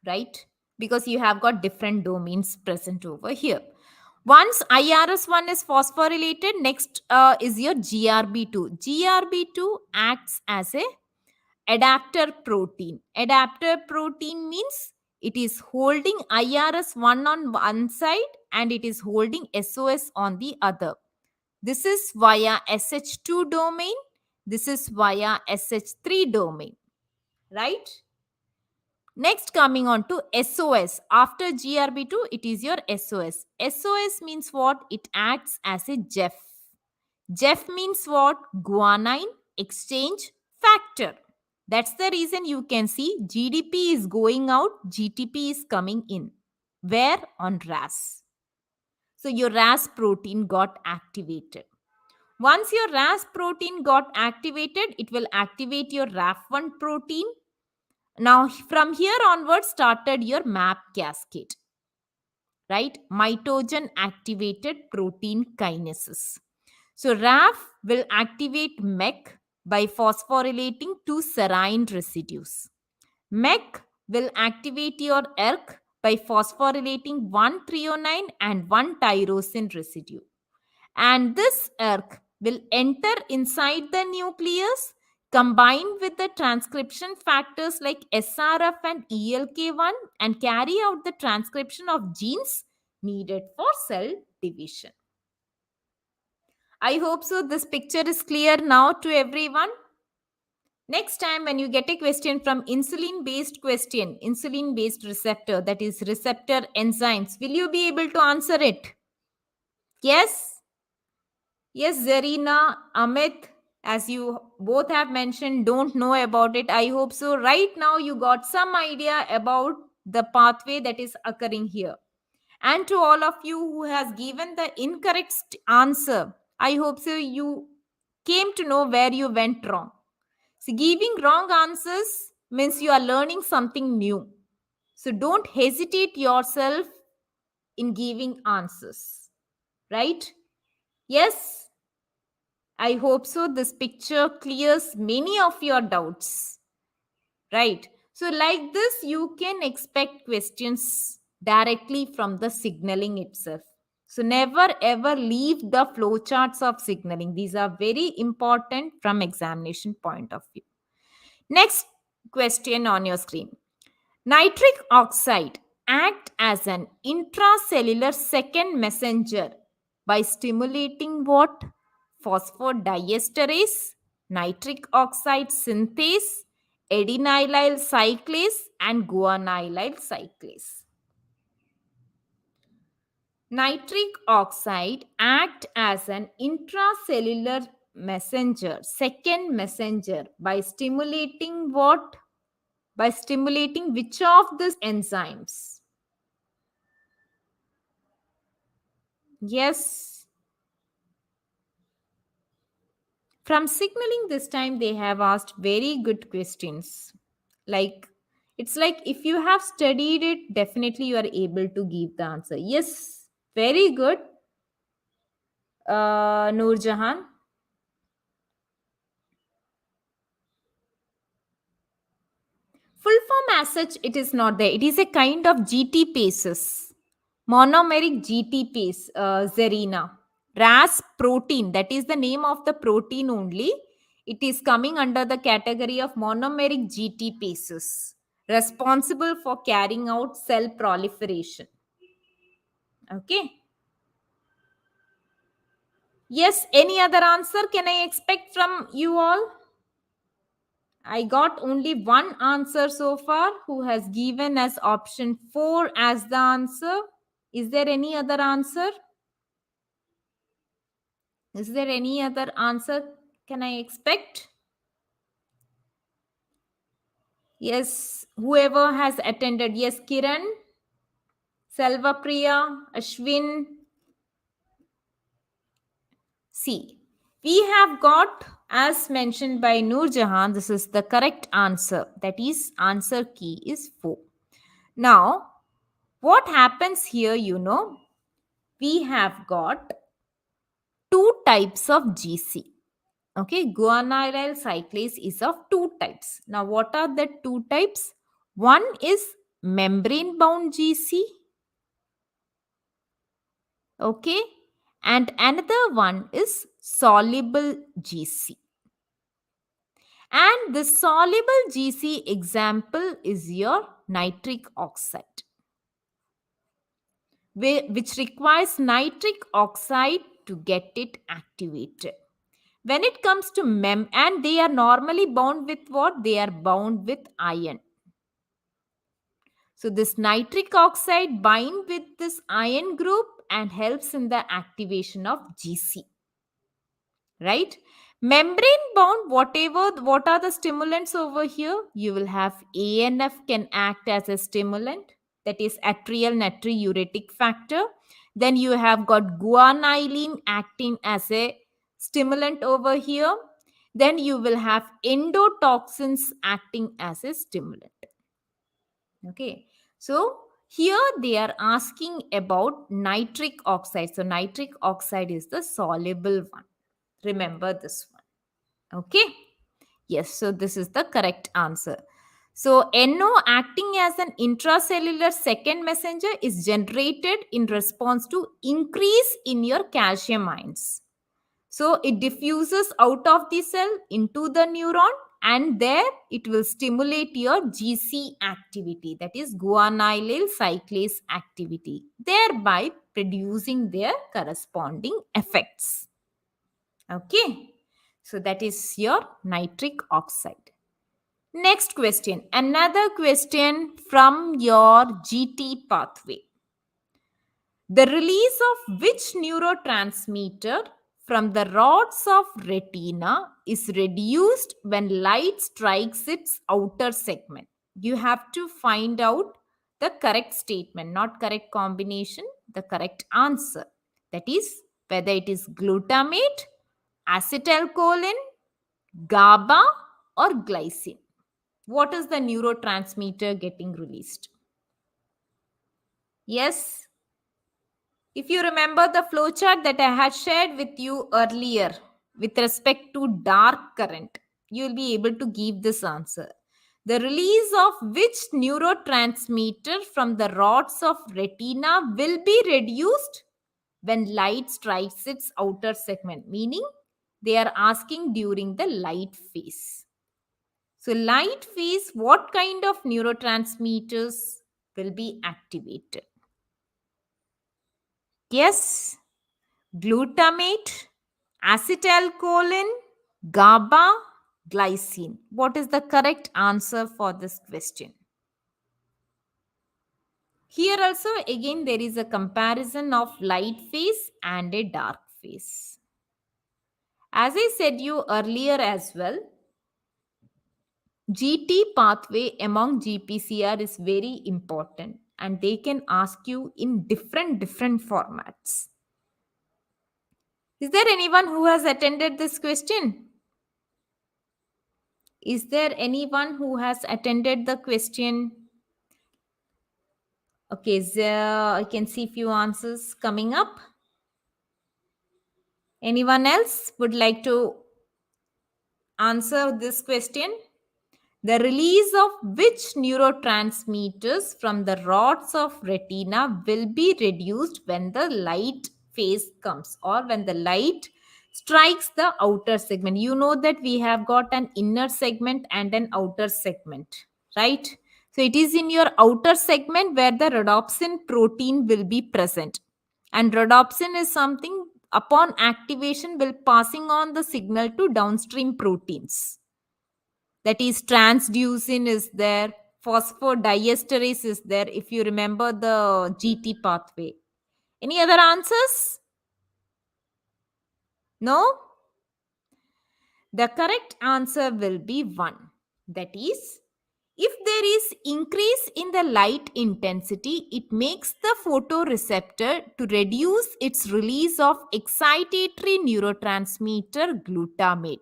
right? Because you have got different domains present over here. Once IRS1 is phosphorylated, next is your GRB2. GRB2 acts as a adapter protein. Adapter protein means it is holding IRS1 on one side and it is holding SOS on the other. This is via SH2 domain. This is via SH3 domain, right? Next, coming on to SOS. After GRB2, it is your SOS. SOS means what? It acts as a JEF. JEF means what? Guanine exchange factor. That's the reason you can see GDP is going out, GTP is coming in. Where? On RAS. So your RAS protein got activated. Once your RAS protein got activated, it will activate your RAF1 protein. Now, from here onwards, started your MAP cascade, right? Mitogen activated protein kinases. So, RAF will activate MEC by phosphorylating two serine residues. MEC will activate your ERK by phosphorylating one threonine and one tyrosine residue. And this ERK will enter inside the nucleus, combine with the transcription factors like SRF and ELK1, and carry out the transcription of genes needed for cell division. I hope so. This picture is clear now to everyone. Next time when you get a question from insulin based receptor, that is receptor enzymes, will you be able to answer it? Yes? Yes, Zarina, Amit, as you both have mentioned, don't know about it. I hope so. Right now, you got some idea about the pathway that is occurring here. And to all of you who has given the incorrect answer, I hope so you came to know where you went wrong. So, giving wrong answers means you are learning something new. So, don't hesitate yourself in giving answers. Right? Yes? I hope so. This picture clears many of your doubts. Right? So, like this, you can expect questions directly from the signaling itself. So, never ever leave the flowcharts of signaling. These are very important from examination point of view. Next question on your screen. Nitric oxide act as an intracellular second messenger by stimulating what? Phosphodiesterase, nitric oxide synthase, adenylyl cyclase, and guanylyl cyclase. Nitric oxide act as an intracellular messenger, second messenger, by stimulating what? By stimulating which of these enzymes? Yes. From signaling this time, they have asked very good questions. Like, it's like if you have studied it, definitely you are able to give the answer. Yes, very good, Noor Jahan. Full form as such, it is not there. It is a kind of GT paces, monomeric GT pace, Zarina. RAS protein, that is the name of the protein only. It is coming under the category of monomeric GT paces, responsible for carrying out cell proliferation. Okay. Yes, any other answer can I expect from you all? I got only one answer so far who has given as option 4 as the answer. Is there any other answer? Is there any other answer can I expect? Yes, whoever has attended. Yes, Kiran, Selva Priya, Ashwin. See, we have got, as mentioned by Noor Jahan, this is the correct answer. That is, answer key is 4. Now, what happens here, we have got two types of GC. Okay, guanylyl cyclase is of two types. Now, what are the two types? One is membrane bound GC. Okay, and another one is soluble GC. And the soluble GC example is your nitric oxide, which requires nitric oxide to get it activated. When it comes to and they are normally bound with what? They are bound with iron. So this nitric oxide bind with this iron group and helps in the activation of GC. Right? Membrane bound, what are the stimulants over here? You will have ANF can act as a stimulant, that is atrial natriuretic factor. Then you have got guanyline acting as a stimulant over here. Then you will have endotoxins acting as a stimulant. Okay. So here they are asking about nitric oxide. So nitric oxide is the soluble one. Remember this one. Okay. Yes. So this is the correct answer. So NO acting as an intracellular second messenger is generated in response to increase in your calcium ions. So it diffuses out of the cell into the neuron, and there it will stimulate your GC activity, that is guanylyl cyclase activity, thereby producing their corresponding effects. Okay. So that is your nitric oxide. Next question. Another question from your GT pathway. The release of which neurotransmitter from the rods of retina is reduced when light strikes its outer segment? You have to find out the correct statement, not correct combination, the correct answer. That is whether it is glutamate, acetylcholine, GABA, or glycine. What is the neurotransmitter getting released? Yes. If you remember the flowchart that I had shared with you earlier with respect to dark current, you will be able to give this answer. The release of which neurotransmitter from the rods of retina will be reduced when light strikes its outer segment, meaning they are asking during the light phase. So, light phase, what kind of neurotransmitters will be activated? Yes, glutamate, acetylcholine, GABA, glycine. What is the correct answer for this question? Here also again there is a comparison of light phase and a dark phase. As I said you earlier as well, GT pathway among GPCR is very important and they can ask you in different formats. Is there anyone who has attended this question? Is there anyone who has attended the question? Okay, so I can see few answers coming up. Anyone else would like to answer this question? The release of which neurotransmitters from the rods of retina will be reduced when the light phase comes or when the light strikes the outer segment? You know that we have got an inner segment and an outer segment, right? So it is in your outer segment where the rhodopsin protein will be present. And rhodopsin is something upon activation will passing on the signal to downstream proteins. That is transducin is there, phosphodiesterase is there, if you remember the GT pathway. Any other answers? No? The correct answer will be 1. That is, if there is increase in the light intensity, it makes the photoreceptor to reduce its release of excitatory neurotransmitter glutamate,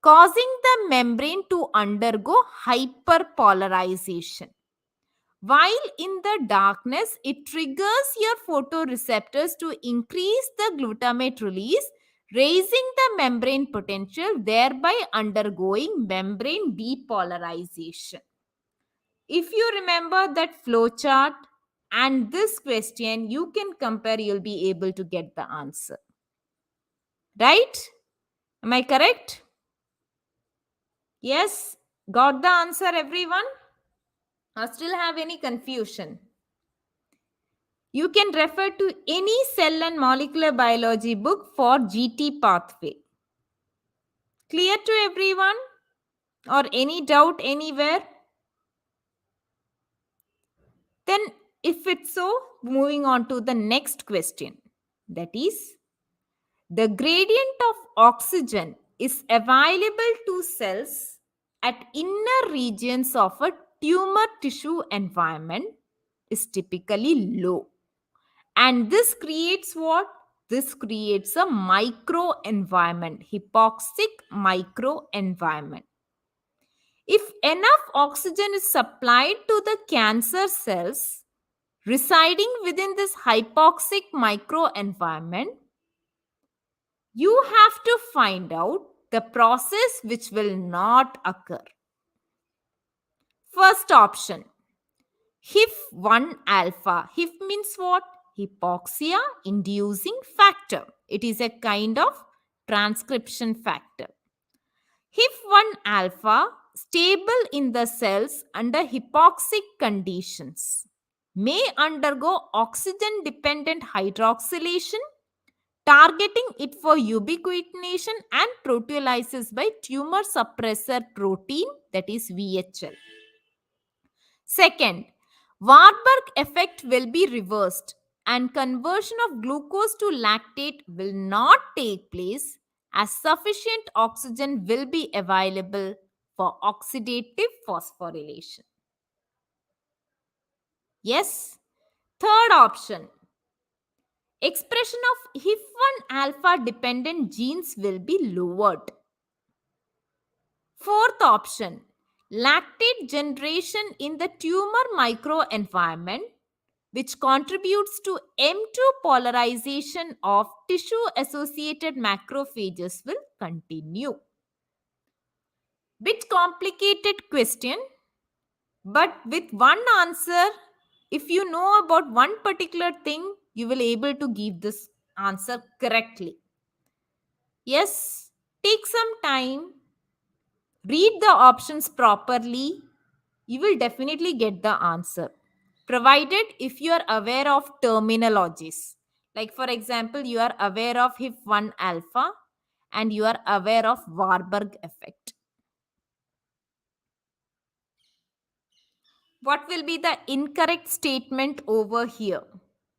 causing the membrane to undergo hyperpolarization. While in the darkness, it triggers your photoreceptors to increase the glutamate release, raising the membrane potential, thereby undergoing membrane depolarization. If you remember that flowchart and this question, you can compare, you'll be able to get the answer. Right? Am I correct? Yes? Got the answer, everyone? Or still have any confusion? You can refer to any cell and molecular biology book for GT pathway. Clear to everyone? Or any doubt anywhere? Then, if it's so, moving on to the next question. That is, the gradient of oxygen is available to cells at inner regions of a tumor tissue environment is typically low. And this creates what? This creates a microenvironment, hypoxic microenvironment. If enough oxygen is supplied to the cancer cells residing within this hypoxic microenvironment, you have to find out the process which will not occur. First option, HIF1 alpha. HIF means what? Hypoxia inducing factor. It is a kind of transcription factor. HIF1 alpha stable in the cells under hypoxic conditions may undergo oxygen dependent hydroxylation, targeting it for ubiquitination and proteolysis by tumor suppressor protein, that is VHL. Second, Warburg effect will be reversed and conversion of glucose to lactate will not take place as sufficient oxygen will be available for oxidative phosphorylation. Yes. Third option, expression of HIF1 alpha dependent genes will be lowered. Fourth option, lactate generation in the tumor microenvironment, which contributes to M2 polarization of tissue associated macrophages, will continue. Bit complicated question, but with one answer, if you know about one particular thing, you will able to give this answer correctly. Yes, take some time, read the options properly, you will definitely get the answer. Provided if you are aware of terminologies. Like for example, you are aware of HIF1 alpha and you are aware of Warburg effect. What will be the incorrect statement over here?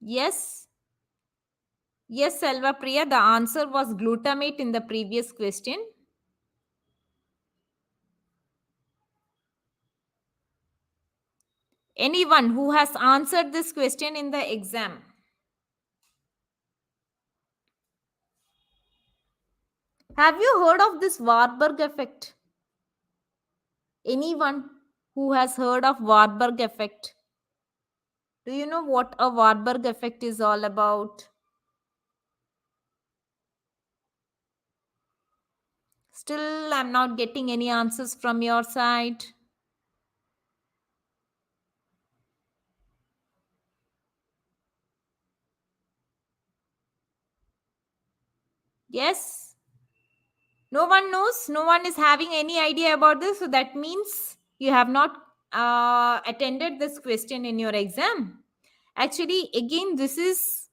Yes. Yes, Selva Priya, the answer was glutamate in the previous question. Anyone who has answered this question in the exam? Have you heard of this Warburg effect? Anyone who has heard of Warburg effect? Do you know what a Warburg effect is all about? Still, I'm not getting any answers from your side. Yes? No one knows? No one is having any idea about this? So that means you have not attended this question in your exam. Actually, again, this is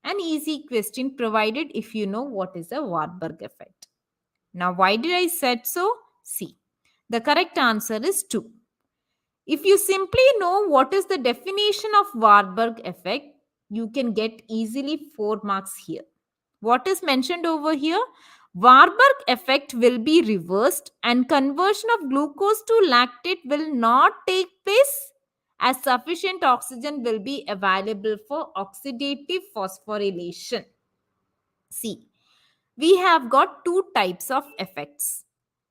an easy question provided if you know what is a Warburg effect. Now, why did I said so? See, the correct answer is 2. If you simply know what is the definition of Warburg effect, you can get easily 4 marks here. What is mentioned over here? Warburg effect will be reversed and conversion of glucose to lactate will not take place as sufficient oxygen will be available for oxidative phosphorylation. See, we have got 2 types of effects.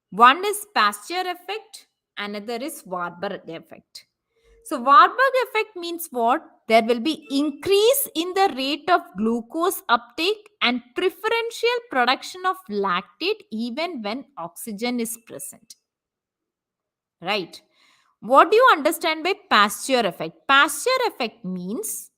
One is Pasteur effect, another is Warburg effect. So Warburg effect means what? There will be increase in the rate of glucose uptake and preferential production of lactate even when oxygen is present. Right. What do you understand by Pasteur effect? Pasteur effect means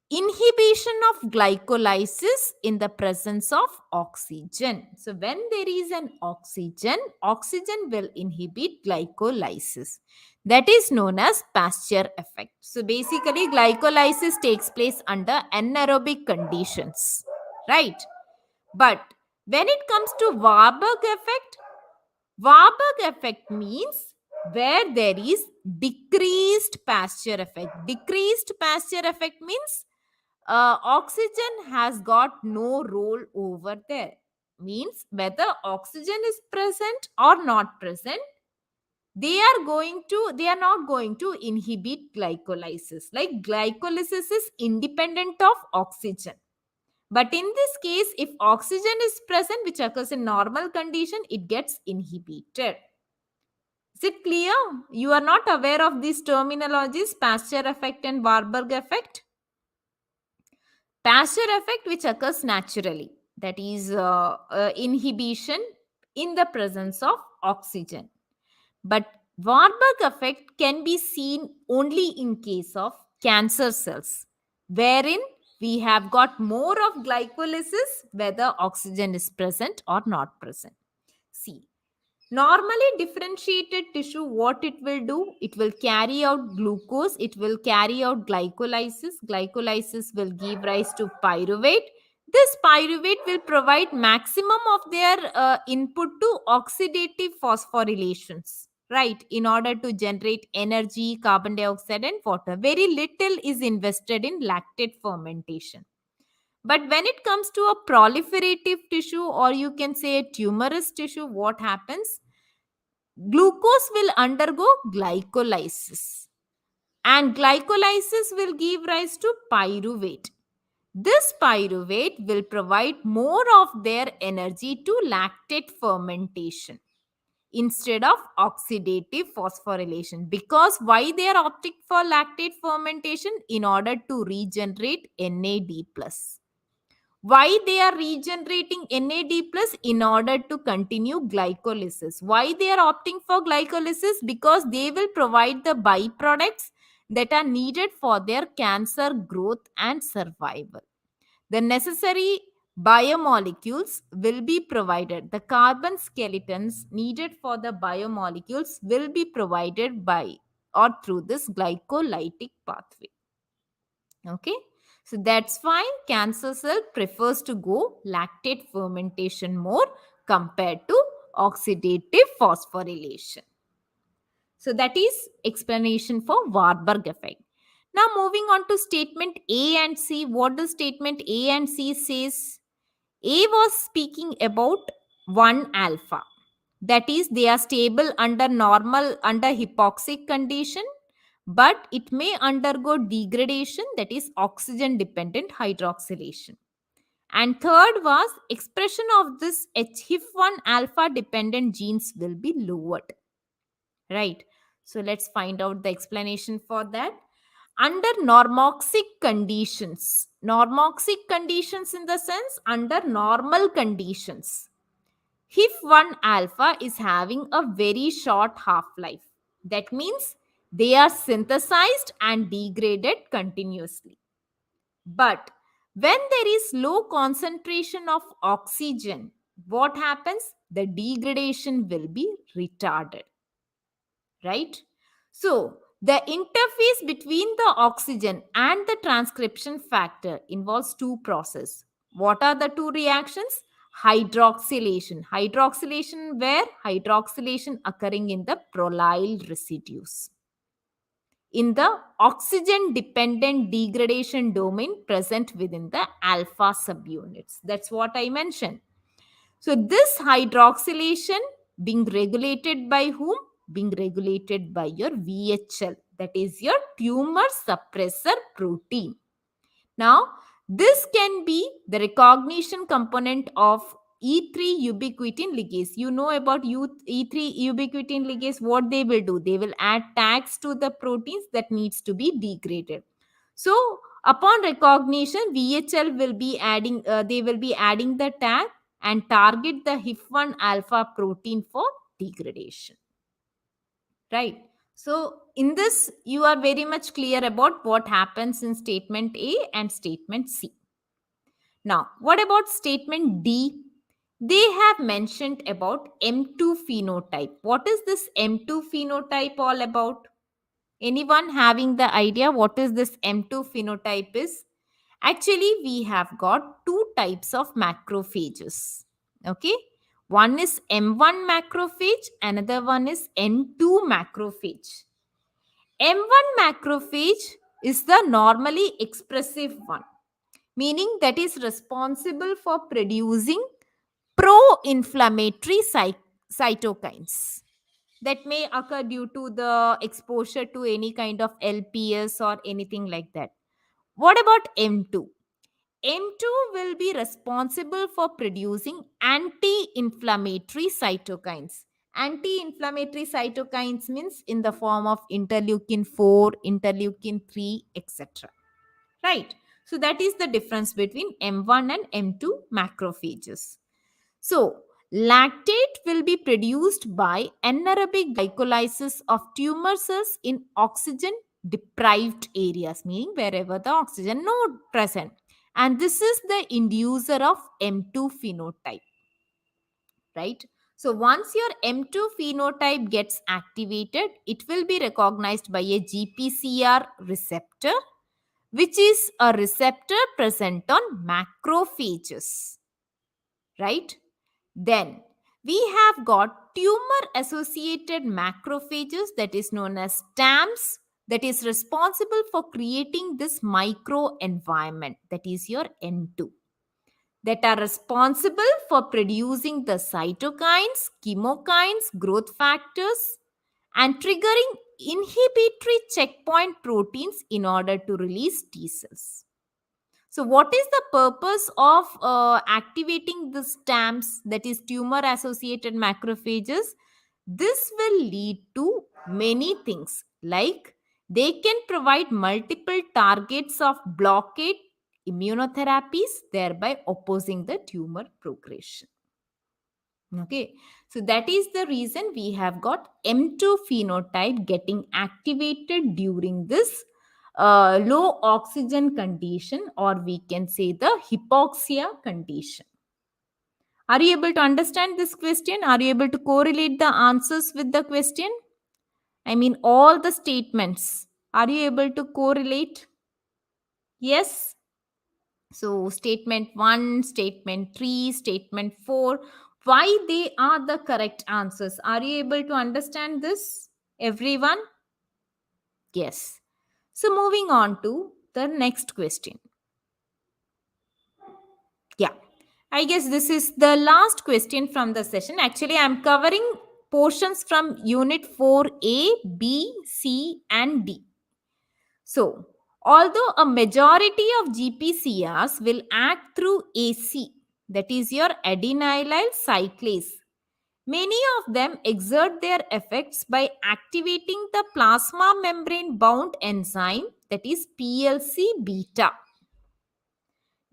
inhibition of glycolysis in the presence of oxygen. So when there is an oxygen, oxygen will inhibit glycolysis. That is known as Pasteur effect. So basically glycolysis takes place under anaerobic conditions, right? But when it comes to Warburg effect means where there is decreased Pasteur effect. Decreased Pasteur effect means oxygen has got no role over there. Means whether oxygen is present or not present, they are not going to inhibit glycolysis. Like glycolysis is independent of oxygen. But in this case, if oxygen is present, which occurs in normal condition, it gets inhibited. Is it clear? You are not aware of these terminologies, Pasteur effect and Warburg effect? Pasteur effect, which occurs naturally, that is inhibition in the presence of oxygen. But Warburg effect can be seen only in case of cancer cells, wherein we have got more of glycolysis whether oxygen is present or not present. See, normally differentiated tissue, what it will do? It will carry out glucose, it will carry out glycolysis. Glycolysis will give rise to pyruvate. This pyruvate will provide maximum of their input to oxidative phosphorylations, right? In order to generate energy, carbon dioxide and water. Very little is invested in lactate fermentation. But when it comes to a proliferative tissue, or you can say a tumorous tissue, what happens? Glucose will undergo glycolysis, and glycolysis will give rise to pyruvate. This pyruvate will provide more of their energy to lactate fermentation instead of oxidative phosphorylation. Because why they are opting for lactate fermentation? In order to regenerate NAD+. Why they are regenerating NAD plus? In order to continue glycolysis. Why they are opting for glycolysis? Because they will provide the byproducts that are needed for their cancer growth and survival. The necessary biomolecules will be provided. The carbon skeletons needed for the biomolecules will be provided by or through this glycolytic pathway. Okay, so that's why cancer cell prefers to go lactate fermentation more compared to oxidative phosphorylation. So that is explanation for Warburg effect. Now moving on to statement A and C. What does statement A and C says? A was speaking about 1 alpha. That is, they are stable under hypoxic condition, but it may undergo degradation, that is oxygen dependent hydroxylation. And third was expression of this HIF1 alpha dependent genes will be lowered. Right. So let's find out the explanation for that. Under normoxic conditions in the sense under normal conditions, HIF1 alpha is having a very short half-life. That means they are synthesized and degraded continuously. But when there is low concentration of oxygen, what happens? The degradation will be retarded. Right? So, the interface between the oxygen and the transcription factor involves two processes. What are the two reactions? Hydroxylation. Hydroxylation where? Hydroxylation occurring in the prolyl residues. In the oxygen dependent degradation domain present within the alpha subunits. That's what I mentioned. So this hydroxylation being regulated by whom? Being regulated by your VHL, that is your tumor suppressor protein. Now, this can be the recognition component of E3 ubiquitin ligase. You know about E3 ubiquitin ligase, what they will do? They will add tags to the proteins that needs to be degraded. So, upon recognition, VHL will be adding, they will be adding the tag and target the HIF1 alpha protein for degradation. Right. So, in this, you are very much clear about what happens in statement A and statement C. Now, what about statement D? They have mentioned about M2 phenotype. What is this M2 phenotype all about? Anyone having the idea what is this M2 phenotype is? Actually, we have got two types of macrophages. Okay. One is M1 macrophage, another one is M2 macrophage. M1 macrophage is the normally expressive one, meaning that is responsible for producing pro-inflammatory cytokines that may occur due to the exposure to any kind of LPS or anything like that. What about M2? M2 will be responsible for producing anti-inflammatory cytokines. Anti-inflammatory cytokines means in the form of interleukin 4, interleukin 3, etc. Right? So that is the difference between M1 and M2 macrophages. So, lactate will be produced by anaerobic glycolysis of tumor cells in oxygen deprived areas, meaning wherever the oxygen not present. And this is the inducer of M2 phenotype, right? So, once your M2 phenotype gets activated, it will be recognized by a GPCR receptor, which is a receptor present on macrophages, right? Then we have got tumor associated macrophages, that is known as TAMs, that is responsible for creating this microenvironment, that is your N2, that are responsible for producing the cytokines, chemokines, growth factors, and triggering inhibitory checkpoint proteins in order to release T cells. So, what is the purpose of activating the stamps, that is tumor associated macrophages? This will lead to many things, like they can provide multiple targets of blockade immunotherapies, thereby opposing the tumor progression. Okay, so that is the reason we have got M2 phenotype getting activated during this low oxygen condition, or we can say the hypoxia condition. Are you able to understand this question? Are you able to correlate the answers with the question? I mean, all the statements. Are you able to correlate? Yes? So, statement 1, statement 3, statement 4, why they are the correct answers? Are you able to understand this, everyone? Yes. So, moving on to the next question. Yeah, I guess this is the last question from the session. Actually, I'm covering portions from Unit 4A, B, C, and D. So, although a majority of GPCRs will act through AC, that is your adenylyl cyclase, many of them exert their effects by activating the plasma membrane bound enzyme, that is PLC beta.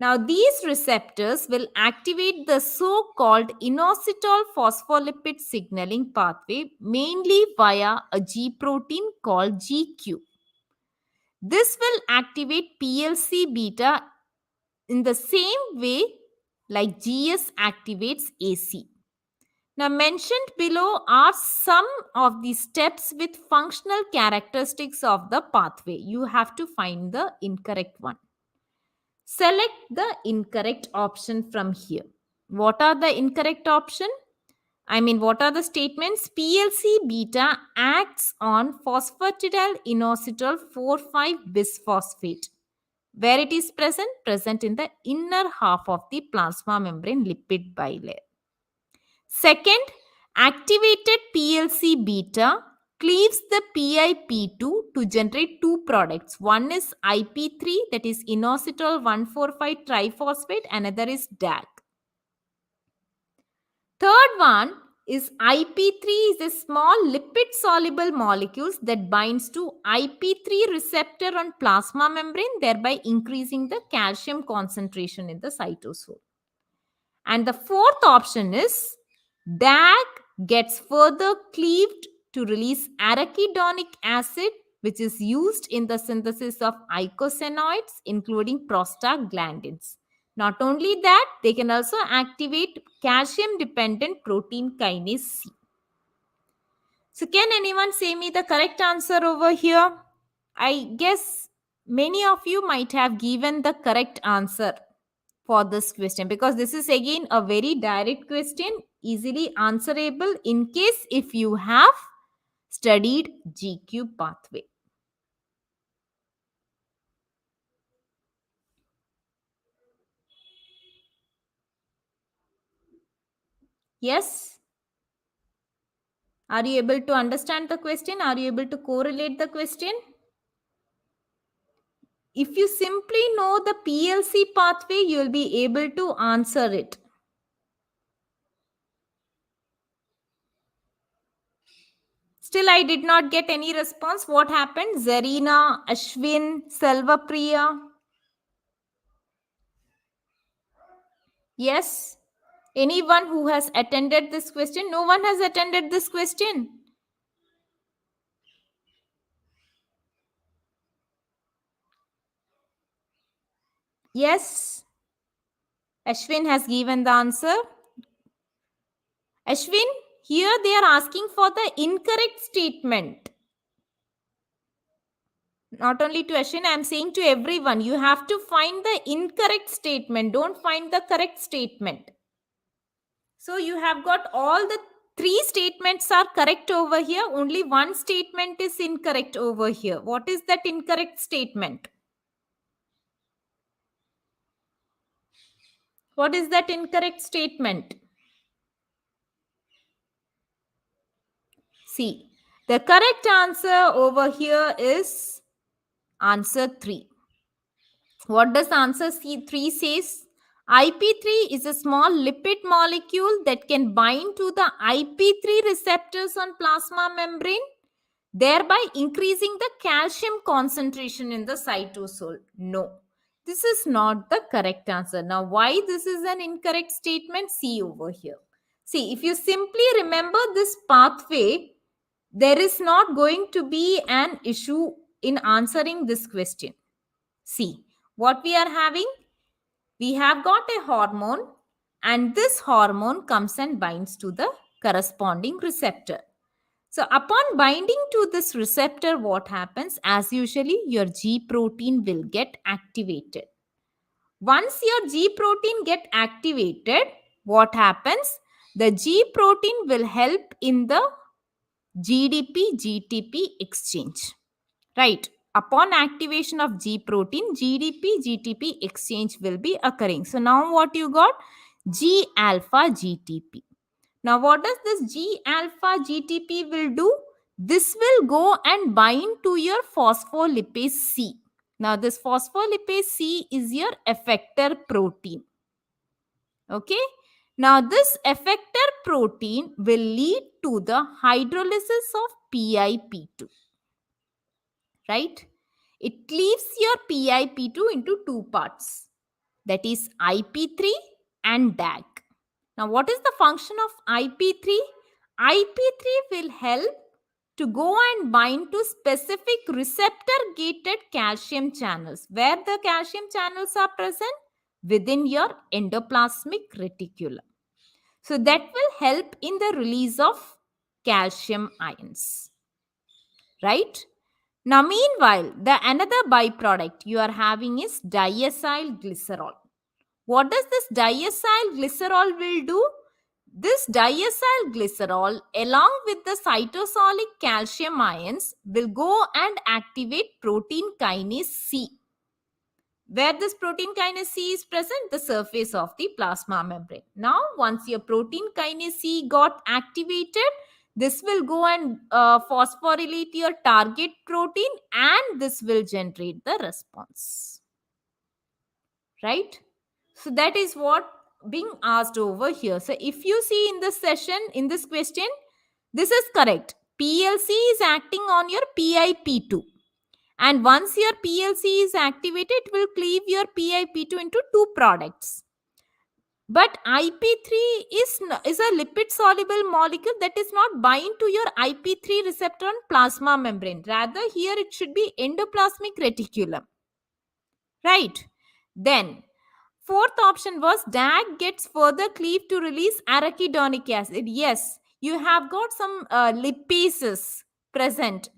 Now, these receptors will activate the so-called inositol phospholipid signaling pathway mainly via a G protein called GQ. This will activate PLC beta in the same way like GS activates AC. Now, mentioned below are some of the steps with functional characteristics of the pathway. You have to find the incorrect one. Select the incorrect option from here. What are the incorrect option? What are the statements? PLC beta acts on phosphatidyl inositol 4,5 bisphosphate. Where it is present? Present in the inner half of the plasma membrane lipid bilayer. Second, activated PLC beta cleaves the PIP2 to generate two products. One is IP3, that is inositol 145 triphosphate, another is DAG. Third one is IP3 is a small lipid soluble molecules that binds to IP3 receptor on plasma membrane, thereby increasing the calcium concentration in the cytosol. And the fourth option is DAG gets further cleaved to release arachidonic acid, which is used in the synthesis of eicosanoids, including prostaglandins. Not only that, they can also activate calcium-dependent protein kinase C. So, can anyone say me the correct answer over here? I guess many of you might have given the correct answer for this question, because this is again a very direct question, easily answerable in case if you have studied GQ pathway. Yes? Are you able to understand the question? Are you able to correlate the question? if you simply know the PLC pathway, you will be able to answer it. Still, I did not get any response. What happened? Zarina, Ashwin, Selvapriya. Yes. Anyone who has attended this question? No one has attended this question. Yes. Ashwin has given the answer. Ashwin, here they are asking for the incorrect statement. Not only to Ashwin, I am saying to everyone, you have to find the incorrect statement. Don't find the correct statement. So you have got all the 3 statements are correct over here. Only one statement is incorrect over here. What is that incorrect statement? What is that incorrect statement? See, the correct answer over here is answer 3. What does answer 3 says? IP3 is a small lipid molecule that can bind to the IP3 receptors on plasma membrane, thereby increasing the calcium concentration in the cytosol. No, this is not the correct answer. Now, why this is an incorrect statement? See over here. See, if you simply remember this pathway, there is not going to be an issue in answering this question. See, what we are having? We have got a hormone, and this hormone comes and binds to the corresponding receptor. So upon binding to this receptor, what happens? As usually, your G protein will get activated. Once your G protein get activated, what happens? The G protein will help in the GDP GTP exchange. Right. Upon activation of G protein, GDP GTP exchange will be occurring. So now what you got? G alpha GTP. Now what does this G alpha GTP will do? This will go and bind to your phospholipase C. Now this phospholipase C is your effector protein. Okay. Now this effector protein will lead to the hydrolysis of PIP2. Right? It cleaves your PIP2 into 2 parts. That is IP3 and DAG. Now, what is the function of IP3? IP3 will help to go and bind to specific receptor-gated calcium channels. Where the calcium channels are present? Within your endoplasmic reticulum. So, that will help in the release of calcium ions. Right? Now, meanwhile, the another byproduct you are having is diacyl glycerol. What does this diacyl glycerol will do? This diacyl glycerol along with the cytosolic calcium ions will go and activate protein kinase C. Where this protein kinase C is present? The surface of the plasma membrane. Now, once your protein kinase C got activated, this will go and phosphorylate your target protein, and this will generate the response. Right? So that is what being asked over here. So if you see in this session, in this question, this is correct. PLC is acting on your PIP2. And once your PLC is activated, it will cleave your PIP2 into 2 products. But IP3 is a lipid soluble molecule that is not bind to your IP3 receptor on plasma membrane. Rather, here it should be endoplasmic reticulum. Right? Then, fourth option was DAG gets further cleaved to release arachidonic acid. Yes, you have got some lipases present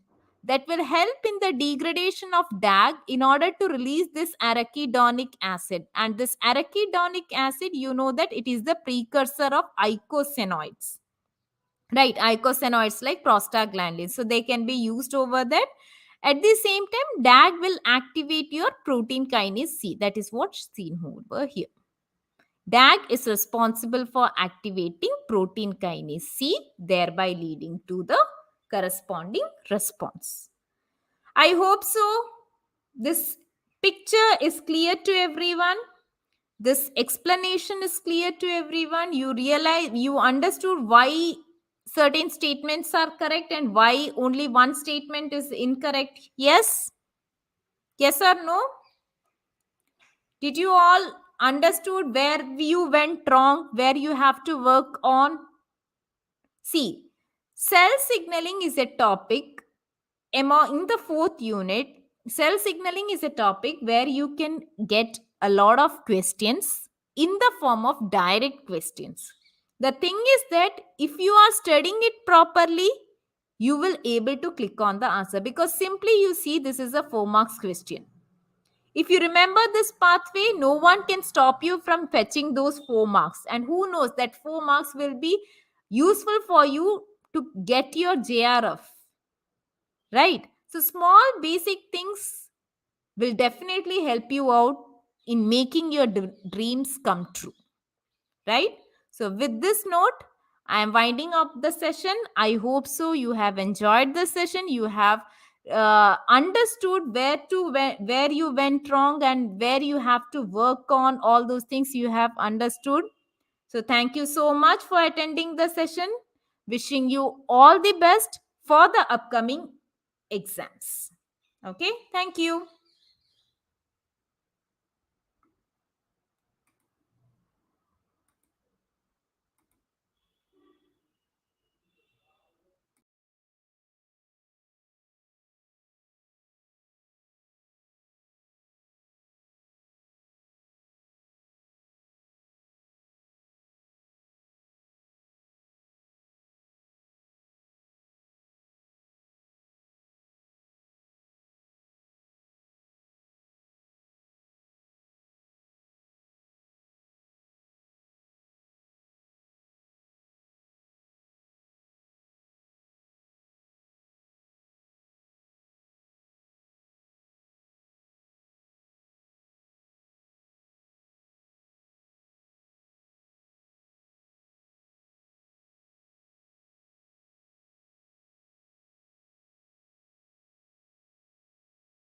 that will help in the degradation of DAG in order to release this arachidonic acid. And this arachidonic acid, you know that it is the precursor of eicosanoids. Right, eicosanoids like prostaglandins. So they can be used over that. At the same time, DAG will activate your protein kinase C. That is what's seen over here. DAG is responsible for activating protein kinase C, thereby leading to the corresponding response. I hope so. This picture is clear to everyone? This explanation is clear to everyone? You realize, you understood why certain statements are correct and why only one statement is incorrect? Yes? Yes or no? Did you all understood where you went wrong, where you have to work on? See, cell signaling is a topic in the fourth unit. Cell signaling is a topic where you can get a lot of questions in the form of direct questions. The thing is that if you are studying it properly, you will able to click on the answer, because simply you see this is a 4 marks question. If you remember this pathway, no one can stop you from fetching those 4 marks, and who knows that 4 marks will be useful for you to get your JRF, right? So small basic things will definitely help you out in making your dreams come true, right? So with this note, I am winding up the session. I hope so you have enjoyed the session. You have understood where you went wrong and where you have to work on. All those things you have understood. So thank you so much for attending the session. Wishing you all the best for the upcoming exams. Okay, thank you.